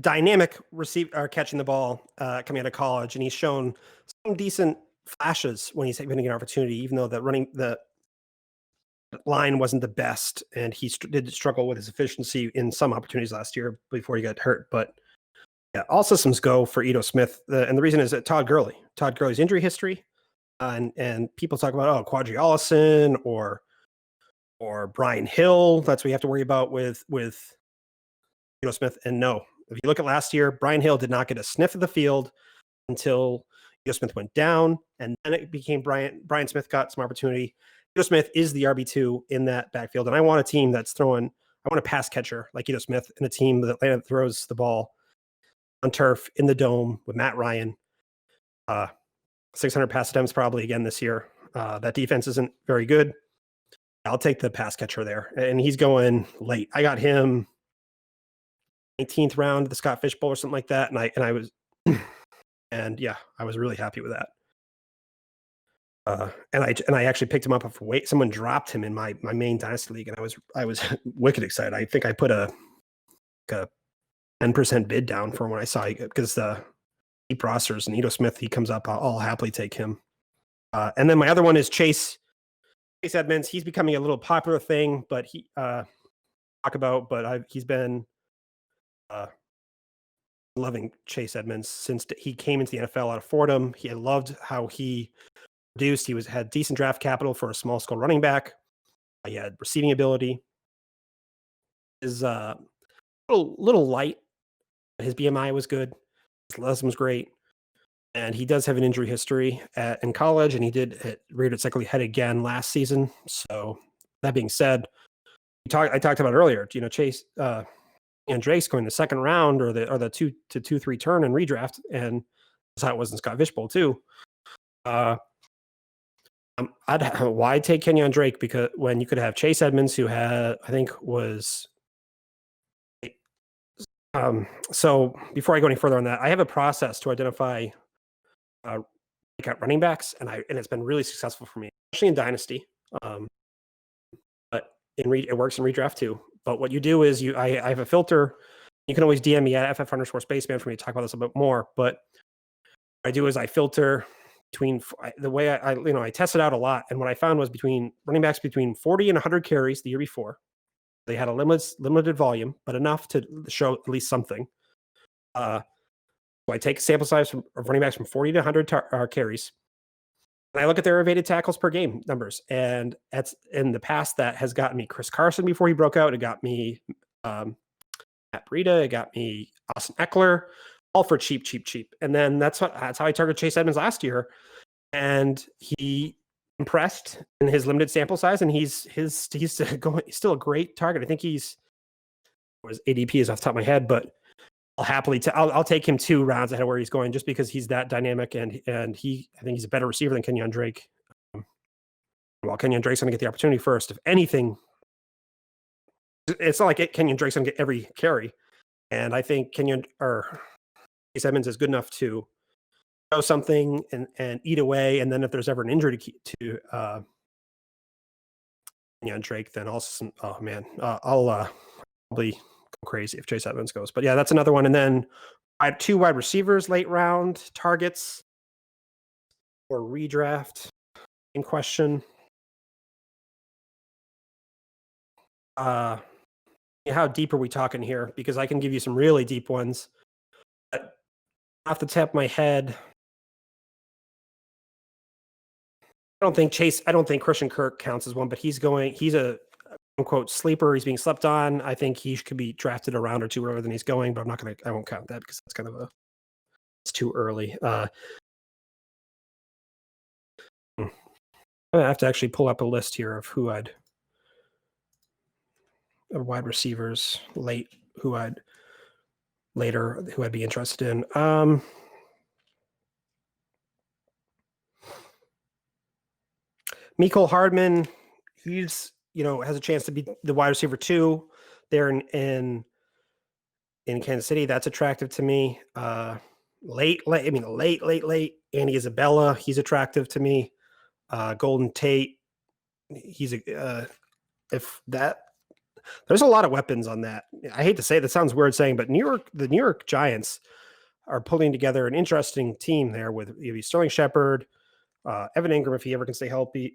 dynamic catching the ball coming out of college, and he's shown some decent flashes when he's getting an opportunity, even though the line wasn't the best, and he did struggle with his efficiency in some opportunities last year before he got hurt. But yeah, all systems go for Ito Smith, and the reason is that Todd Gurley's injury history, and people talk about Quadri Allison or Brian Hill. That's what you have to worry about with Ito Smith. And no, if you look at last year, Brian Hill did not get a sniff of the field until Ito Smith went down, and then it became Brian Smith got some opportunity. Ito Smith is the RB2 in that backfield, and I want a team that's I want a pass catcher like Ito Smith and a team that throws the ball on turf in the dome with Matt Ryan. 600 pass attempts probably again this year. That defense isn't very good. I'll take the pass catcher there, and he's going late. I got him 19th round of the Scott Fish Bowl or something like that, and I was, and yeah, I was really happy with that. And I actually picked him up off weight. Someone dropped him in my main Dynasty league, and I was wicked excited. I think I put a 10% bid down for when I saw it, because the deep rosters and Ito Smith, he comes up. I'll happily take him. And then my other one is Chase Edmonds. He's becoming a little popular thing, but he's been loving Chase Edmonds since he came into the NFL out of Fordham. He loved how he produced. He had decent draft capital for a small school running back. He had receiving ability. Is little light. His BMI was good. His athleticism was great. And he does have an injury history in college, and he did reared its ugly head again last season. So that being said, I talked about it earlier. Chase and Drake's going the second round or the 2-3 turn in redraft, and that's how it was in Scott Fish Bowl too. Why take Kenyon Drake? Because when you could have Chase Edmonds, who had, I think was. So before I go any further on that, I have a process to identify running backs, and it's been really successful for me, especially in Dynasty. But it works in redraft too. But what you do is I have a filter. You can always DM me at ff_spaceman for me to talk about this a bit more. But what I do is I filter between the way I tested out a lot, and what I found was between running backs between 40 and 100 carries the year before. They had a limited volume, but enough to show at least something. So I take a sample size of running backs from 40 to 100 carries, and I look at their evaded tackles per game numbers. And that's in the past that has gotten me Chris Carson before he broke out. It got me Matt Breida. It got me Austin Eckler, all for cheap. And then that's how I targeted Chase Edmonds last year, and he impressed in his limited sample size, and he's still a great target. I think he's his ADP is off the top of my head, but I'll happily I'll take him 2 rounds ahead of where he's going just because he's that dynamic and I think he's a better receiver than Kenyon Drake. Well, Kenyon Drake's going to get the opportunity first. If anything, it's not like Kenyon Drake's going to get every carry. And I think Chase Edmonds is good enough to show something and eat away. And then if there's ever an injury to Kenyon Drake, then also I'll probably go crazy if Chase Edmonds goes. But yeah, that's another one. And then I had 2 wide receivers late round targets or redraft in question. How deep are we talking here? Because I can give you some really deep ones. But off the top of my head, I don't think Christian Kirk counts as one, but he's a quote sleeper. He's being slept on. I think he could be drafted a round or 2 earlier than he's going, but I won't count that because that's it's too early. I have to actually pull up a list here of wide receivers who I'd be interested in. Mecole Hardman, he's has a chance to be the wide receiver 2 there in Kansas City. That's attractive to me. Late. Andy Isabella, he's attractive to me. Golden Tate, he's there's a lot of weapons on that. I hate to say that, sounds weird saying, but the New York Giants are pulling together an interesting team there with Sterling Shepard, Evan Ingram if he ever can stay healthy,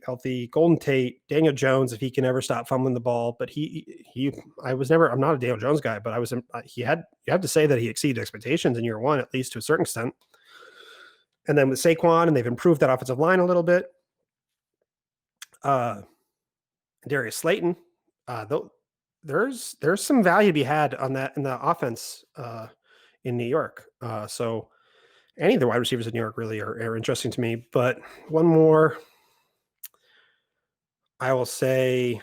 Golden Tate, Daniel Jones if he can ever stop fumbling the ball. But I'm not a Daniel Jones guy, but you have to say that he exceeded expectations in year 1 at least to a certain extent. And then with Saquon, and they've improved that offensive line a little bit. Darius Slayton, there's some value to be had on that in the offense in New York. So any of the wide receivers in New York really are interesting to me. But one more, I will say,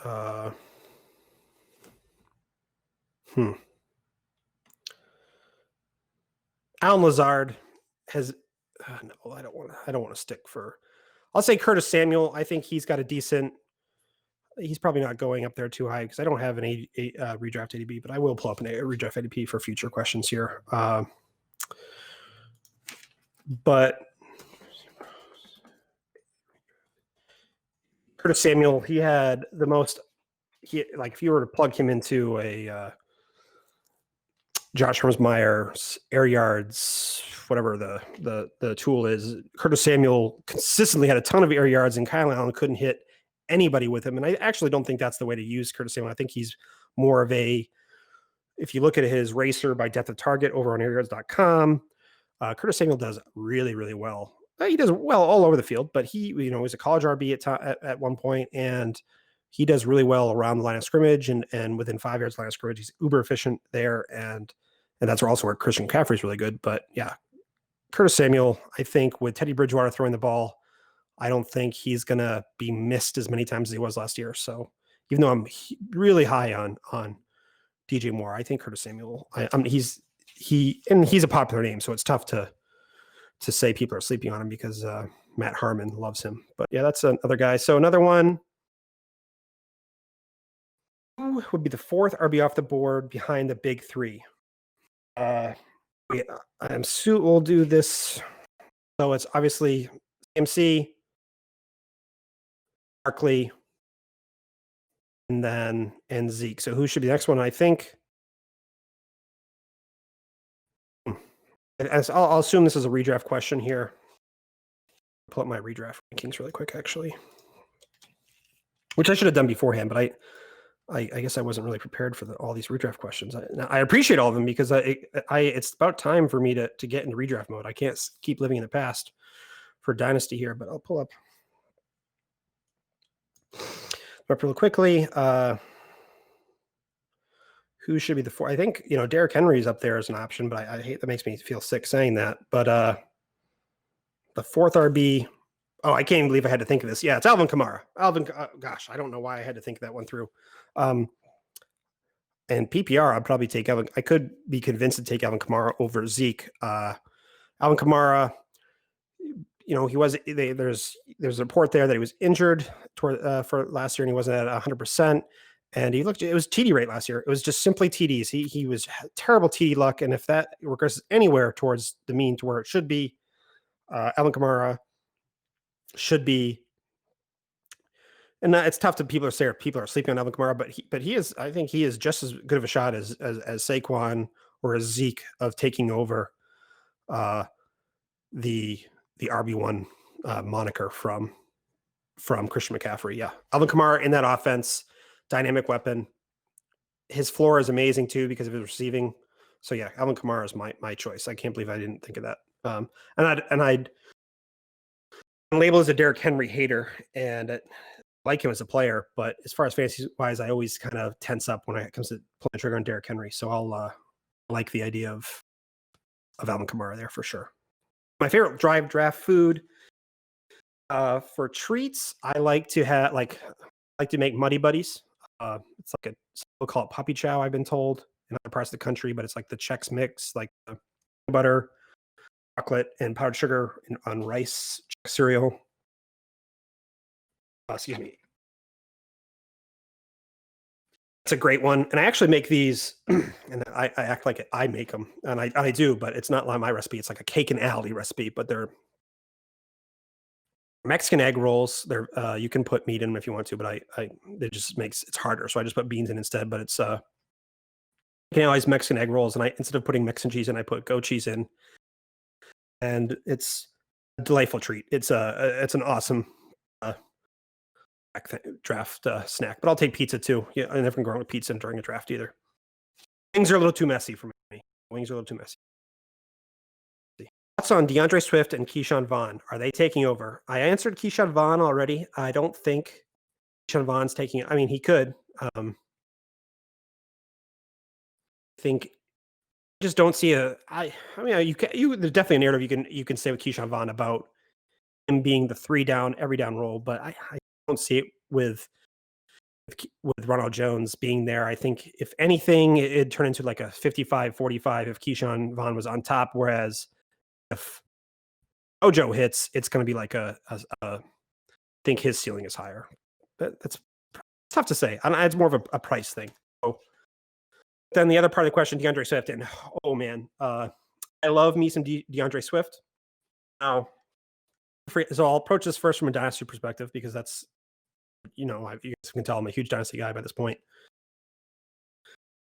Alan Lazard has no. I don't want to stick for. I'll say Curtis Samuel. I think he's got a decent. He's probably not going up there too high because I don't have an redraft ADP, but I will pull up a redraft ADP for future questions here. But Curtis Samuel, he had the most. If you were to plug him into a Josh Hermsmeyer's air yards, whatever the tool is, Curtis Samuel consistently had a ton of air yards, and Kyle Allen couldn't hit anybody with him. And I actually don't think that's the way to use Curtis Samuel. I think he's more of if you look at his racer by depth of target over on airyards.com, Curtis Samuel does really, really well. He does well all over the field, but he, was a college RB at one point, and he does really well around the line of scrimmage and within 5 yards line of scrimmage. He's uber efficient there, and that's also where Christian McCaffrey's really good. But yeah, Curtis Samuel, I think with Teddy Bridgewater throwing the ball, I don't think he's going to be missed as many times as he was last year. So even though I'm really high on DJ Moore, I think Curtis Samuel, he's a popular name, so it's tough to say people are sleeping on him because Matt Harmon loves him. But yeah, that's another guy. So another one would be the 4th RB off the board behind the big 3. We'll do this. So it's obviously CMC, Barkley, and Zeke. So who should be the next one? I think I'll assume this is a redraft question here. Pull up my redraft rankings really quick, actually, which I should have done beforehand, but I guess I wasn't really prepared for all these redraft questions. I appreciate all of them because it's about time for me to get into redraft mode. I can't keep living in the past for Dynasty here, but I'll pull up real quickly. Who should be the 4? I think, Derrick Henry's up there as an option, but I hate that makes me feel sick saying that. But the 4th RB Oh, I can't even believe I had to think of this. Yeah, it's Alvin Kamara. Gosh, I don't know why I had to think that one through. And PPR, I'd probably take Alvin. I could be convinced to take Alvin Kamara over Zeke. Alvin Kamara, there's a report there that he was injured for last year and he wasn't at 100%. And it was TD rate last year. It was just simply TDs. He was terrible TD luck. And if that regresses anywhere towards the mean to where it should be, Alvin Kamara should be. And it's tough to people are sleeping on Alvin Kamara, but he is. I think he is just as good of a shot as Saquon or as Zeke of taking over the RB1 moniker from Christian McCaffrey. Yeah, Alvin Kamara in that offense, dynamic weapon. His floor is amazing too because of his receiving. So yeah, Alvin Kamara is my choice. I can't believe I didn't think of that. And I'd label as a Derrick Henry hater, and like him as a player, but as far as fantasy wise, I always kind of tense up when it comes to pulling the trigger on Derrick Henry. So I'll like the idea of Alvin Kamara there for sure. My favorite draft food for treats, I like to make Muddy Buddies. It's like we'll call it puppy chow, I've been told, in other parts of the country, but it's like the Chex Mix, like the butter, chocolate, and powdered sugar on rice cereal. Excuse me. It's a great one. And I actually make these, and I act like I make them, and I do, but it's not like my recipe. It's like a Cake and Aldi recipe, but they're Mexican egg rolls. They're you can put meat in them if you want to, but it just makes it's harder. So I just put beans in instead. But it's Cake and Aldi's Mexican egg rolls, and instead of putting Mexican cheese in, I put goat cheese in, and it's a delightful treat. It's an awesome draft snack, but I'll take pizza too. Yeah, I never can go wrong with pizza during a draft either. Wings are a little too messy for me. Wings are a little too messy. Thoughts on Deandre Swift and Keyshawn Vaughn? Are they taking over? I answered Keyshawn Vaughn already. I don't think Keyshawn Vaughn's taking it. I mean, he could. I think just don't see there's definitely a narrative you can say with Keyshawn Vaughn about him being the 3 down every down role, but I don't see it with Ronald Jones being there. I think if anything, it'd turn into like a 55-45 if Keyshawn Vaughn was on top, whereas if Ojo hits, it's going to be like I think his ceiling is higher. But that's tough to say. It's more of a price thing. So then the other part of the question, DeAndre Swift, and oh man, I love me some DeAndre Swift. Now, so I'll approach this first from a dynasty perspective because that's, you guys can tell I'm a huge dynasty guy by this point.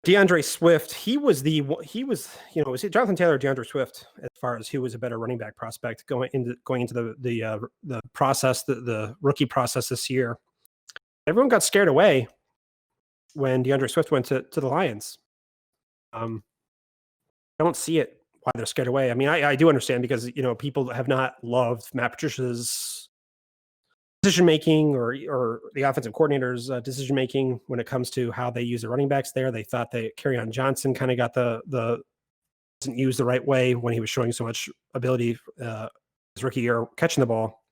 DeAndre Swift, he was was it Jonathan Taylor or DeAndre Swift as far as who was a better running back prospect going into the process, the rookie process this year. Everyone got scared away when DeAndre Swift went to the Lions. I don't see it why they're scared away. I mean, I do understand because people have not loved Matt Patricia's decision making or the offensive coordinator's decision making when it comes to how they use the running backs there. They thought that Kerryon Johnson kind of got the wasn't used the right way when he was showing so much ability his rookie year catching the ball.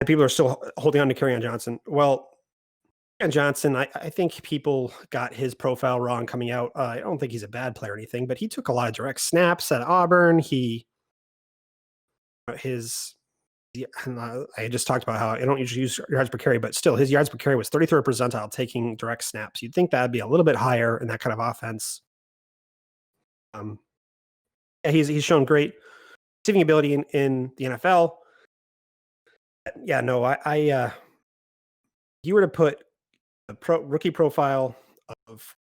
And people are still holding on to Kerryon Johnson. Well, and Johnson, I think people got his profile wrong coming out. I don't think he's a bad player or anything, but he took a lot of direct snaps at Auburn. I just talked about how I don't usually use yards per carry, but still his yards per carry was 33rd percentile taking direct snaps. You'd think that'd be a little bit higher in that kind of offense. He's shown great receiving ability in the NFL. Yeah, no, if you were to put a rookie profile of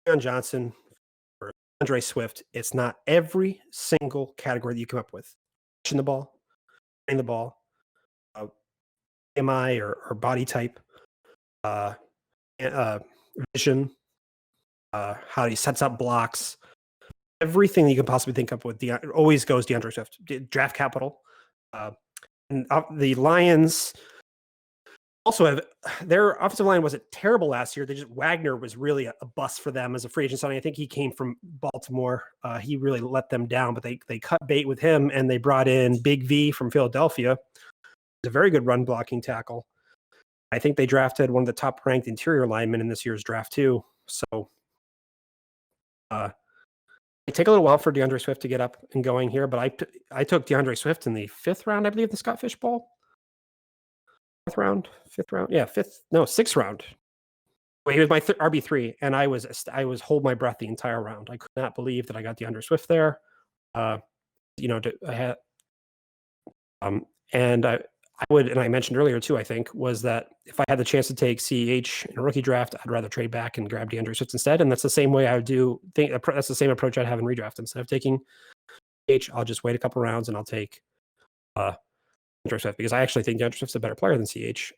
Kerryon Johnson or DeAndre Swift, it's not every single category that you come up with. Catching the ball, running the ball, MI or body type, vision, how he sets up blocks, everything that you can possibly think of with always goes DeAndre Swift. Draft capital, and the Lions also have their offensive line wasn't terrible last year. Wagner was really a bust for them as a free agent signing. I think he came from Baltimore. He really let them down, but they cut bait with him and they brought in Big V from Philadelphia. He's a very good run blocking tackle. I think they drafted one of the top ranked interior linemen in this year's draft too. So it take a little while for Deandre Swift to get up and going here, but I took Deandre Swift in the 5th round, I believe, the Scott Fish Bowl. 4th round, 5th round, yeah, 6th round. Well, he was my RB3, and I was hold my breath the entire round. I could not believe that I got DeAndre Swift there. I had, and I would, and I mentioned earlier too, I think, was that if I had the chance to take CEH in a rookie draft, I'd rather trade back and grab DeAndre Swift instead. And that's the same way I would do. That's the same approach I'd have in redraft. Instead of taking CEH, I'll just wait a couple rounds and I'll take DeAndre Swift, because I actually think DeAndre Swift's a better player than CH.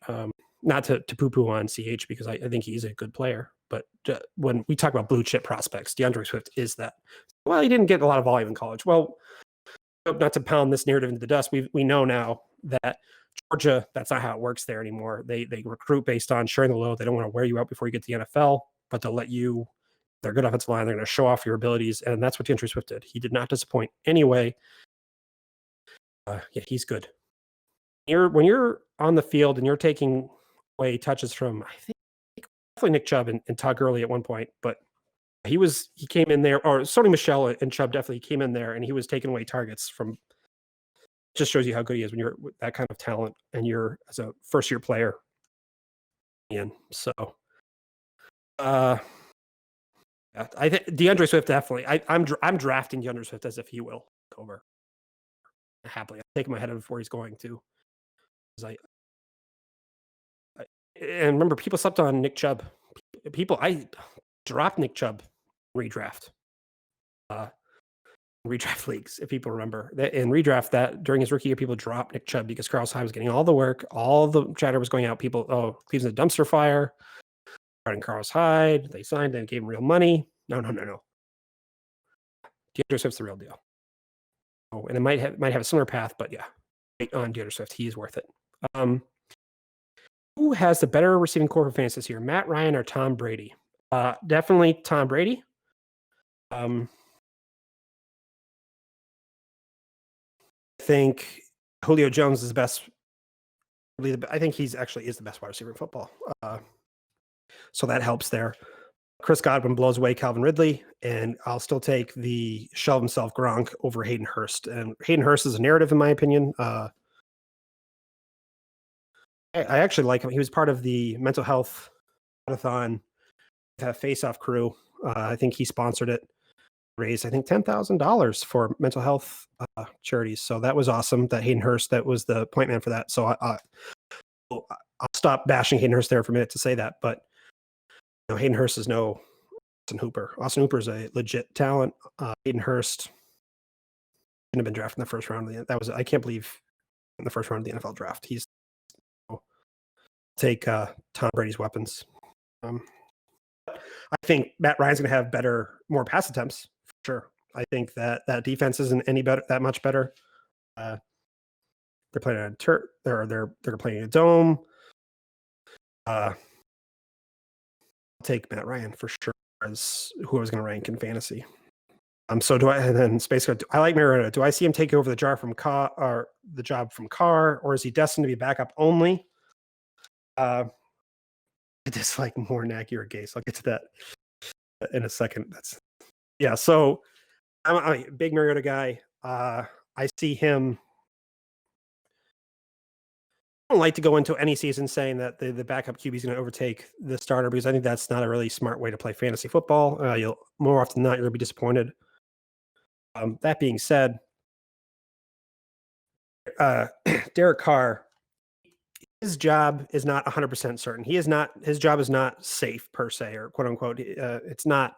Not to poo-poo on CH, because I think he's a good player. But when we talk about blue chip prospects, DeAndre Swift is that. Well, he didn't get a lot of volume in college. Well, not to pound this narrative into the dust, we know now that Georgia, that's not how it works there anymore. They recruit based on sharing the load. They don't want to wear you out before you get to the NFL, but to let you, they're good offensive line. They're going to show off your abilities, and that's what DeAndre Swift did. He did not disappoint anyway. Yeah, he's good. When you're on the field and you're taking away touches from, I think, definitely Nick Chubb and Todd Gurley at one point, but he came in there, or Sony Michel and Chubb definitely came in there, and he was taking away targets from. Just shows you how good he is when you're with that kind of talent and you're as a first-year player. And so, I think DeAndre Swift definitely. I'm drafting DeAndre Swift as if he will over happily. I'm taking my head of where he's going to. And remember, people slept on Nick Chubb. I dropped Nick Chubb redraft. Redraft leagues, if people remember. In redraft, that during his rookie year, people dropped Nick Chubb because Carlos Hyde was getting all the work, all the chatter was going out. People, Cleveland's a dumpster fire. Starting Carlos Hyde, they signed and gave him real money. No. DeAndre Swift's the real deal. Oh, and it might have a similar path, but yeah, wait on DeAndre Swift. He is worth it. Who has the better receiving core for fantasy this year, Matt Ryan or Tom Brady? Definitely Tom Brady. I think Julio Jones is the best. I think he's actually is the best wide receiver in football. So that helps there. Chris Godwin blows away Calvin Ridley, and I'll still take the shelf himself Gronk over Hayden Hurst. And Hayden Hurst is a narrative, in my opinion. I actually like him. He was part of the mental health marathon face-off crew. I think he sponsored it. Raised, I think, $10,000 for mental health charities. So that was awesome. That Hayden Hurst, that was the point man for that. So I'll stop bashing Hayden Hurst there for a minute to say that. But Hayden Hurst is no Austin Hooper. Austin Hooper is a legit talent. Hayden Hurst shouldn't have been drafted in the first round. I can't believe in the first round of the NFL draft. Take Tom Brady's weapons. I think Matt Ryan's going to have more pass attempts for sure. I think that defense isn't that much better. They're playing on they're playing a dome. Take Matt Ryan for sure as who I was going to rank in fantasy. So do I? And then I like Mariota. Do I see him take over the job from Carr, or is he destined to be backup only? I dislike more Nagy or Gase. I'll get to that in a second. So I'm a big Mariota guy. I see him. I don't like to go into any season saying that the backup QB is going to overtake the starter, because I think that's not a really smart way to play fantasy football. You'll more often than not, you're going to be disappointed. That being said, Derek Carr, his job is not 100% certain. His job is not safe per se, or quote unquote. It's not.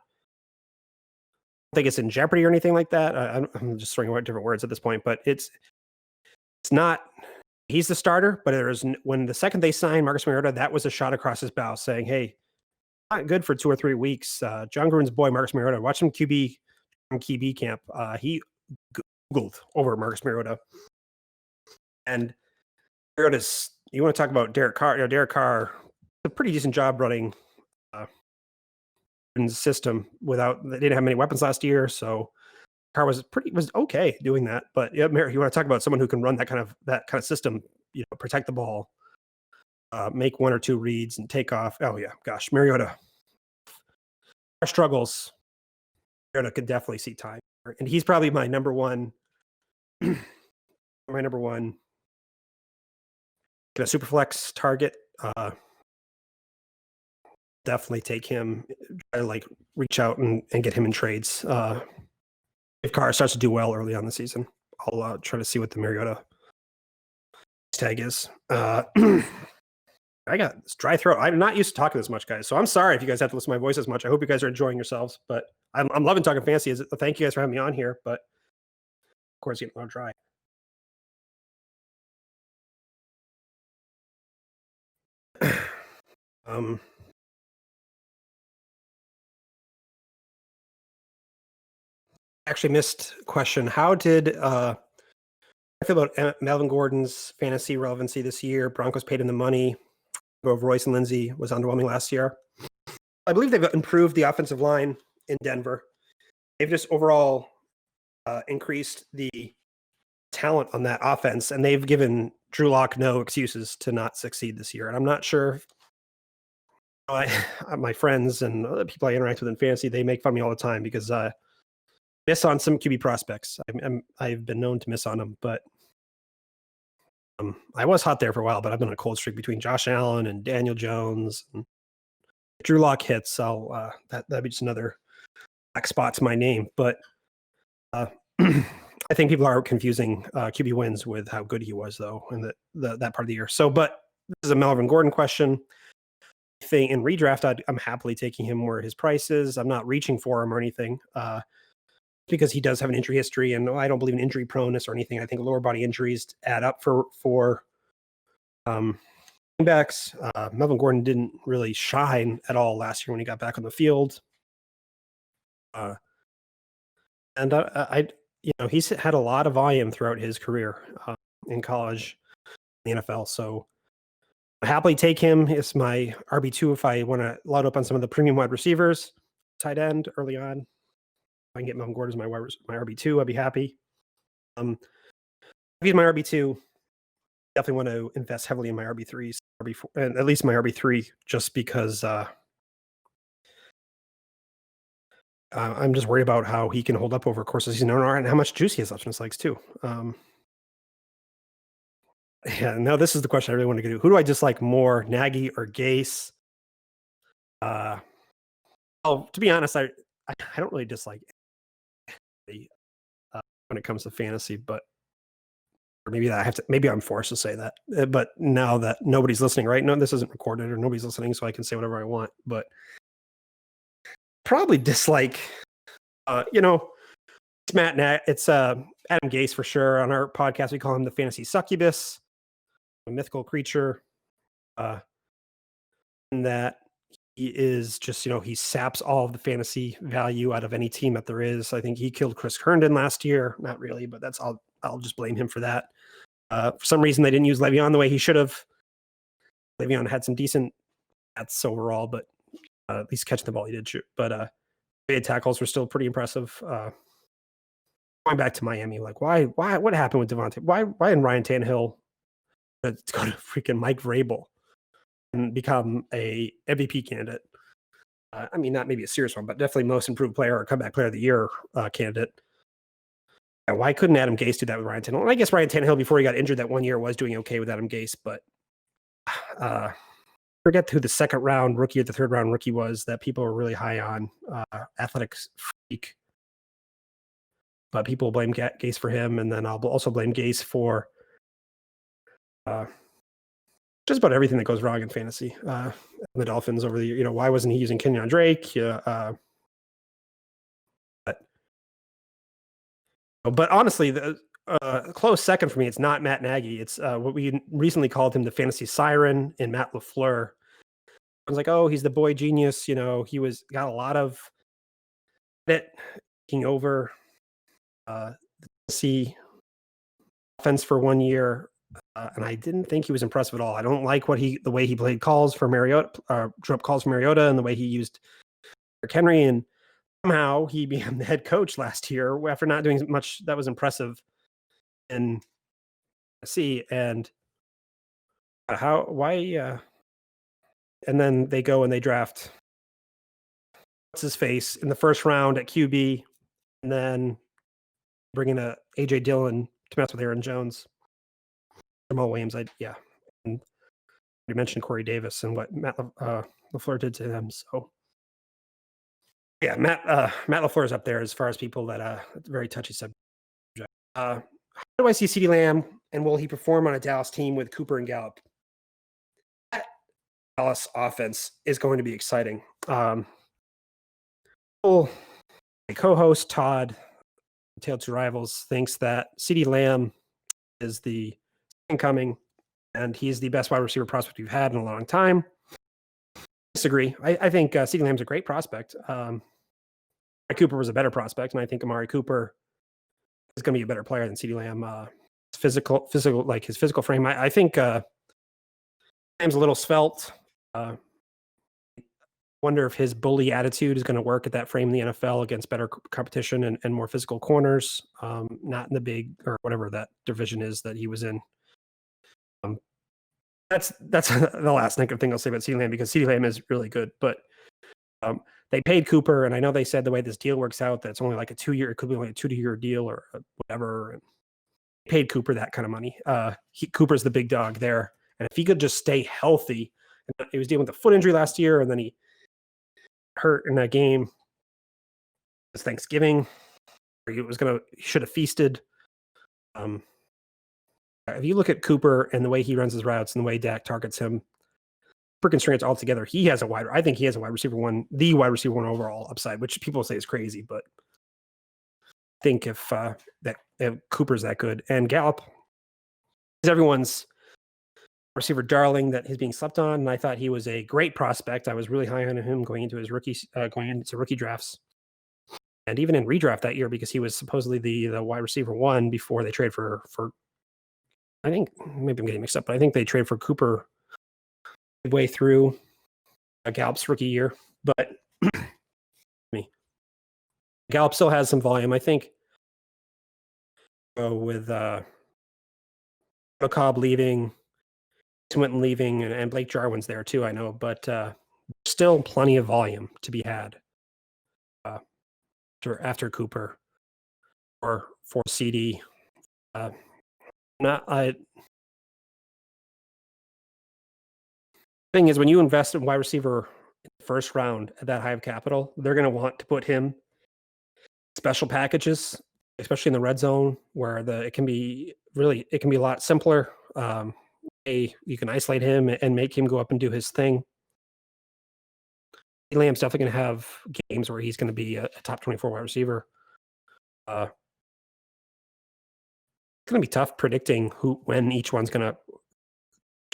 I don't think it's in jeopardy or anything like that. I'm just throwing out different words at this point, but it's not. He's the starter, but when the second they signed Marcus Mariota, that was a shot across his bow saying, hey, not good for 2 or 3 weeks. John Gruden's boy, Marcus Mariota, watch him QB camp. He Googled over Marcus Mariota. And Mariota's you want to talk about Derek Carr? You know, Derek Carr did a pretty decent job running in the system without. They didn't have many weapons last year, so Carr was okay doing that. But yeah, you want to talk about someone who can run that kind of system? You know, protect the ball, make one or two reads, and take off. Oh yeah, gosh, Mariota struggles. Mariota could definitely see time, and he's probably my number one. My number one. A super flex target. Definitely take him. Try to like reach out and get him in trades. If Carr starts to do well early on the season, I'll try to see what the Mariota tag is. I got this dry throat. I'm not used to talking this much, guys. So I'm sorry if you guys have to listen to my voice as much. I hope you guys are enjoying yourselves. But I'm loving talking fantasy. Thank you guys for having me on here. But of course, getting a little dry. Actually missed question. How did I feel about Melvin Gordon's fantasy relevancy this year? Broncos paid him the money. Of Royce and Lindsey was underwhelming last year. I believe they've improved the offensive line in Denver. They've just overall increased the talent on that offense, and they've given Drew Lock no excuses to not succeed this year. And I'm not sure. My friends and other people I interact with in fantasy, they make fun of me all the time because I miss on some QB prospects. I've been known to miss on them, but I was hot there for a while, but I've been on a cold streak between Josh Allen and Daniel Jones. And Drew Lock hits, that'd be just another black spot to my name. But I think people are confusing QB wins with how good he was, though, in that part of the year. So, but this is a Melvin Gordon question. In redraft, I'm happily taking him where his price is. I'm not reaching for him or anything because he does have an injury history, and I don't believe in injury proneness or anything. I think lower body injuries add up for backs. Melvin Gordon didn't really shine at all last year when he got back on the field. And he's had a lot of volume throughout his career in college, in the NFL. So I happily take him as my RB2 if I want to load up on some of the premium wide receivers, tight end early on. If I can get Melvin Gordon as my RB2, I'd be happy. If he's my RB2, definitely want to invest heavily in my RB3s, RB4, and at least my RB3, just because I'm just worried about how he can hold up over the course of the season and how much juice he has left in his legs too. Yeah, now this is the question I really want to get to. Who do I dislike more, Nagy or Gase? To be honest, I don't really dislike anybody, when it comes to fantasy, but or maybe I'm forced to say that. But now that nobody's listening, right? No, this isn't recorded or nobody's listening, so I can say whatever I want. But probably dislike, it's it's Adam Gase for sure. On our podcast, we call him the fantasy succubus, a mythical creature. And that he is just, he saps all of the fantasy value out of any team that there is. I think he killed Chris Herndon last year. Not really, but I'll just blame him for that. For some reason, they didn't use Le'Veon the way he should have. Le'Veon had some decent stats overall, but at least catching the ball he did shoot. But tackles were still pretty impressive. Going back to Miami, like why? What happened with Devontae? Why didn't Ryan Tannehill go to freaking Mike Vrabel and become a MVP candidate? I mean, not maybe a serious one, but definitely most improved player or comeback player of the year candidate. And why couldn't Adam Gase do that with Ryan Tannehill? And I guess Ryan Tannehill, before he got injured that one year, was doing okay with Adam Gase, but forget who the second round rookie or the third round rookie was that people were really high on. Athletic freak. But people blame Gase for him, and then I'll also blame Gase for just about everything that goes wrong in fantasy. The Dolphins over the year, why wasn't he using Kenyon Drake? But honestly, the close second for me, it's not Matt Nagy. It's what we recently called him the fantasy siren in Matt LaFleur. I was like, oh, he's the boy genius. He got a lot of credit taking over the offense for 1 year. And I didn't think he was impressive at all. I don't like the way he played calls for Mariota, drew up calls for Mariota, and the way he used Derrick Henry. And somehow he became the head coach last year after not doing much that was impressive in Tennessee. And and then they go and they draft what's his face in the first round at QB, and then bring in a AJ Dillon to mess with Aaron Jones, Jamal Williams. And you mentioned Corey Davis and what Matt LaFleur did to them. So yeah, Matt LaFleur is up there as far as people that very touchy subject. How do I see CeeDee Lamb, and will he perform on a Dallas team with Cooper and Gallup? That Dallas offense is going to be exciting. My co-host Todd, Tale Two Rivals, thinks that CeeDee Lamb is the incoming, and he's the best wide receiver prospect we've had in a long time. Disagree. I think CeeDee Lamb's a great prospect. Amari Cooper was a better prospect, and I think Amari Cooper is going to be a better player than CeeDee Lamb. Physical, like his physical frame. I think Lamb's a little svelte. Wonder if his bully attitude is going to work at that frame in the NFL against better competition and more physical corners. Not in the big or whatever that division is that he was in. That's the last negative thing I'll say about CeeDee Lamb, because CeeDee Lamb is really good, but they paid Cooper, and I know they said the way this deal works out that it's only like a 2-year, it could be like a 2-year deal or whatever. And they paid Cooper that kind of money. Cooper's the big dog there, and if he could just stay healthy, and he was dealing with a foot injury last year, and then he hurt in a game. It was Thanksgiving. He should have feasted. If you look at Cooper and the way he runs his routes and the way Dak targets him, for constraints altogether, I think he has a wide receiver one overall upside, which people say is crazy, but I think if Cooper's that good, and Gallup is everyone's receiver darling that is being slept on, and I thought he was a great prospect. I was really high on him going into rookie drafts, and even in redraft that year, because he was supposedly the wide receiver one before they trade for. I think maybe I'm getting mixed up, but I think they trade for Cooper midway through Gallup's rookie year. But Gallup still has some volume, I think. With McCobb leaving, Swinton leaving, and Blake Jarwin's there too, I know, but still plenty of volume to be had after Cooper or for CD. Thing is, when you invest in wide receiver in the first round at that high of capital, they're going to want to put him special packages, especially in the red zone, where it can be a lot simpler. You can isolate him and make him go up and do his thing. Lamb's definitely going to have games where he's going to be a top 24 wide receiver. It's going to be tough predicting when each one's going to.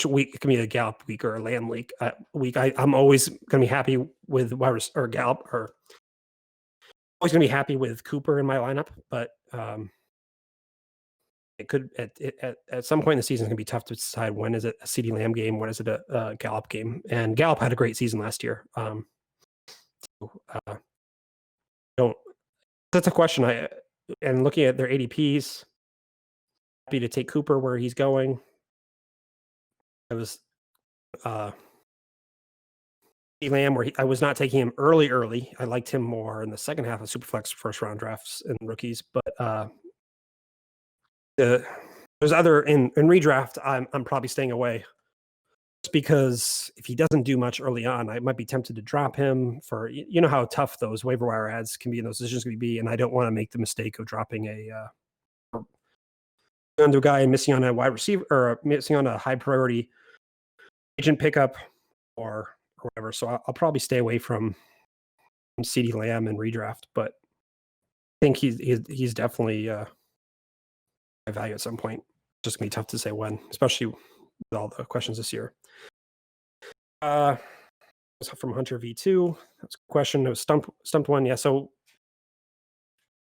Week it can be a Gallup week or a Lamb week. I'm always going to be happy with Gallup, or always going to be happy with Cooper in my lineup. But it could at some point in the season it's going to be tough to decide when is it a CeeDee Lamb game, when is it a Gallup game. And Gallup had a great season last year. That's a question. And looking at their ADPs, happy to take Cooper where he's going. I was Lamb, where I was not taking him early. I liked him more in the second half of Superflex first round drafts and rookies. But there's other in redraft. I'm probably staying away, just because if he doesn't do much early on, I might be tempted to drop him for how tough those waiver wire ads can be and those decisions can be, and I don't want to make the mistake of dropping onto a guy and missing on a wide receiver or missing on a high priority agent pickup or whatever. So I'll probably stay away from CeeDee Lamb and redraft, but I think he's definitely a value at some point. It's just gonna be tough to say when, especially with all the questions this year. From Hunter V2, that's a question. It was stumped one. Yeah, so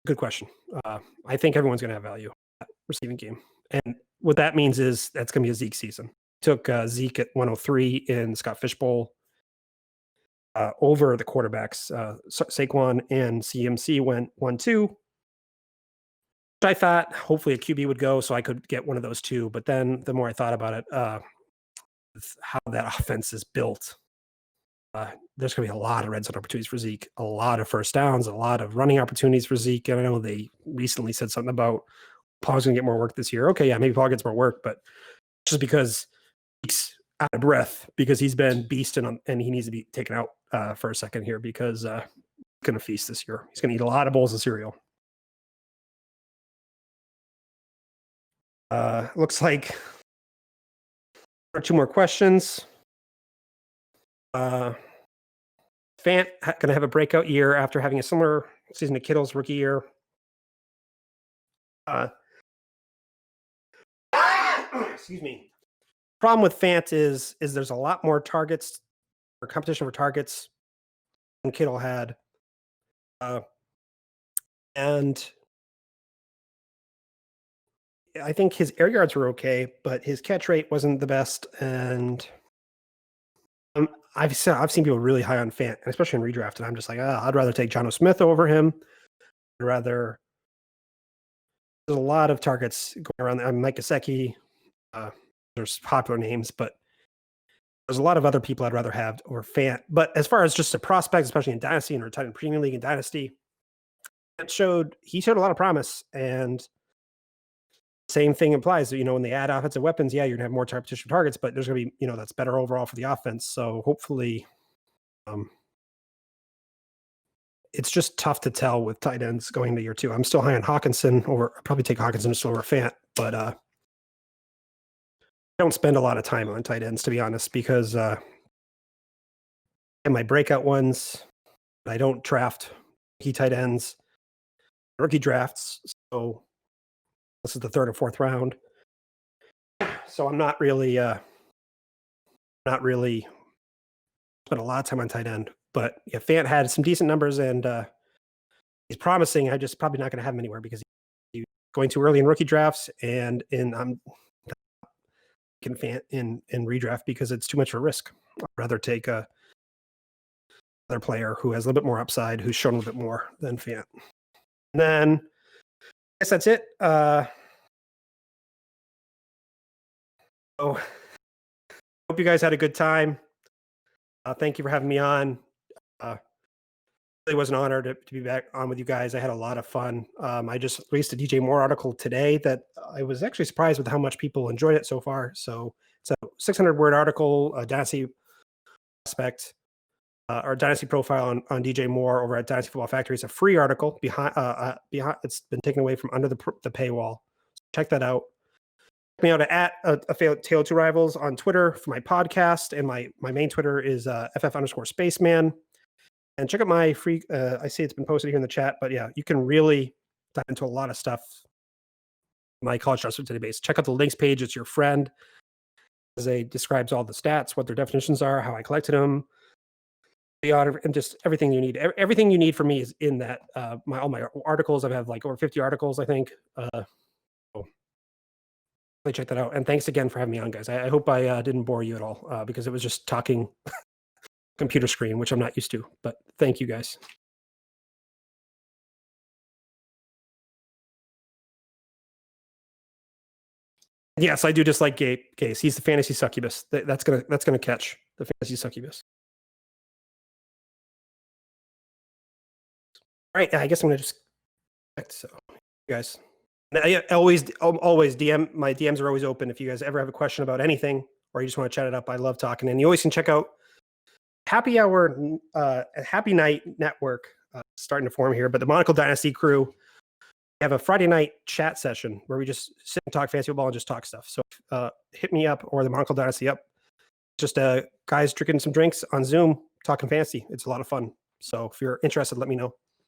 good question. I think everyone's gonna have value at receiving game, and what that means is that's going to be a Zeke season. Took Zeke at 103 in Scott Fishbowl over the quarterbacks. Saquon and CMC went 1-2. I thought hopefully a QB would go so I could get one of those two. But then the more I thought about it, how that offense is built, there's going to be a lot of red zone opportunities for Zeke, a lot of first downs, a lot of running opportunities for Zeke. And I know they recently said something about Paul's going to get more work this year. Okay, yeah, maybe Paul gets more work, but just because Zeke's out of breath because he's been beasting and he needs to be taken out for a second here because he's going to feast this year. He's going to eat a lot of bowls of cereal. Looks like 2 more questions. Fant going to have a breakout year after having a similar season to Kittle's rookie year. Excuse me. Problem with Fant is there's a lot more targets or competition for targets than Kittle had. And I think his air yards were okay, but his catch rate wasn't the best. And I've seen people really high on Fant, and especially in redraft, and I'm just like, I'd rather take Jonnu Smith over him. There's a lot of targets going around. I'm Mike Gesicki. There's popular names, but there's a lot of other people I'd rather have over Fant. But as far as just a prospect, especially in Dynasty and retired in Premium League and Dynasty, he showed a lot of promise. And same thing applies. When they add offensive weapons, yeah, you're gonna have more competition targets, but there's gonna be, that's better overall for the offense. So hopefully, it's just tough to tell with tight ends going into year 2. I'm still high on Hawkinson I'll probably take Hawkinson still over Fant, but I don't spend a lot of time on tight ends, to be honest, because and my breakout ones, I don't draft key tight ends, rookie drafts. So this is the 3rd or 4th round. So I'm not really spent a lot of time on tight end. But yeah, Fant had some decent numbers and he's promising. I'm just probably not going to have him anywhere because he's going too early in rookie drafts, and I'm can Fant in redraft because it's too much of a risk. I'd rather take another player who has a little bit more upside, who's shown a little bit more than Fant. And then I guess that's it. So hope you guys had a good time. Thank you for having me on. It was an honor to be back on with you guys. I had a lot of fun. I just released a DJ Moore article today that I was actually surprised with how much people enjoyed it so far. So it's a 600-word article, a Dynasty aspect, or Dynasty profile on DJ Moore over at Dynasty Football Factory. It's a free article behind. It's been taken away from under the paywall. So check that out. Check me out at a Tale of Two Rivals on Twitter for my podcast, and my main Twitter is FF_Spaceman. And check out my free, I see it's been posted here in the chat, but yeah, you can really dive into a lot of stuff. My college transfer database. Check out the links page. It's your friend. It describes all the stats, what their definitions are, how I collected them, and just everything you need. Everything you need for me is in that. All my articles, I have like over 50 articles, I think. Check that out. And thanks again for having me on, guys. I hope I didn't bore you at all because it was just talking computer screen, which I'm not used to, but thank you guys. Yes, I do dislike Gase. He's the fantasy succubus. That's gonna catch the fantasy succubus. All right, I guess I'm gonna just so you guys. I always DM. My DMs are always open. If you guys ever have a question about anything or you just want to chat it up, I love talking. And you always can check out Happy Hour, Happy Night Network starting to form here. But the Monocle Dynasty crew have a Friday night chat session where we just sit and talk fantasy football and just talk stuff. So hit me up or the Monocle Dynasty up. Just guys drinking some drinks on Zoom, talking fantasy. It's a lot of fun. So if you're interested, let me know.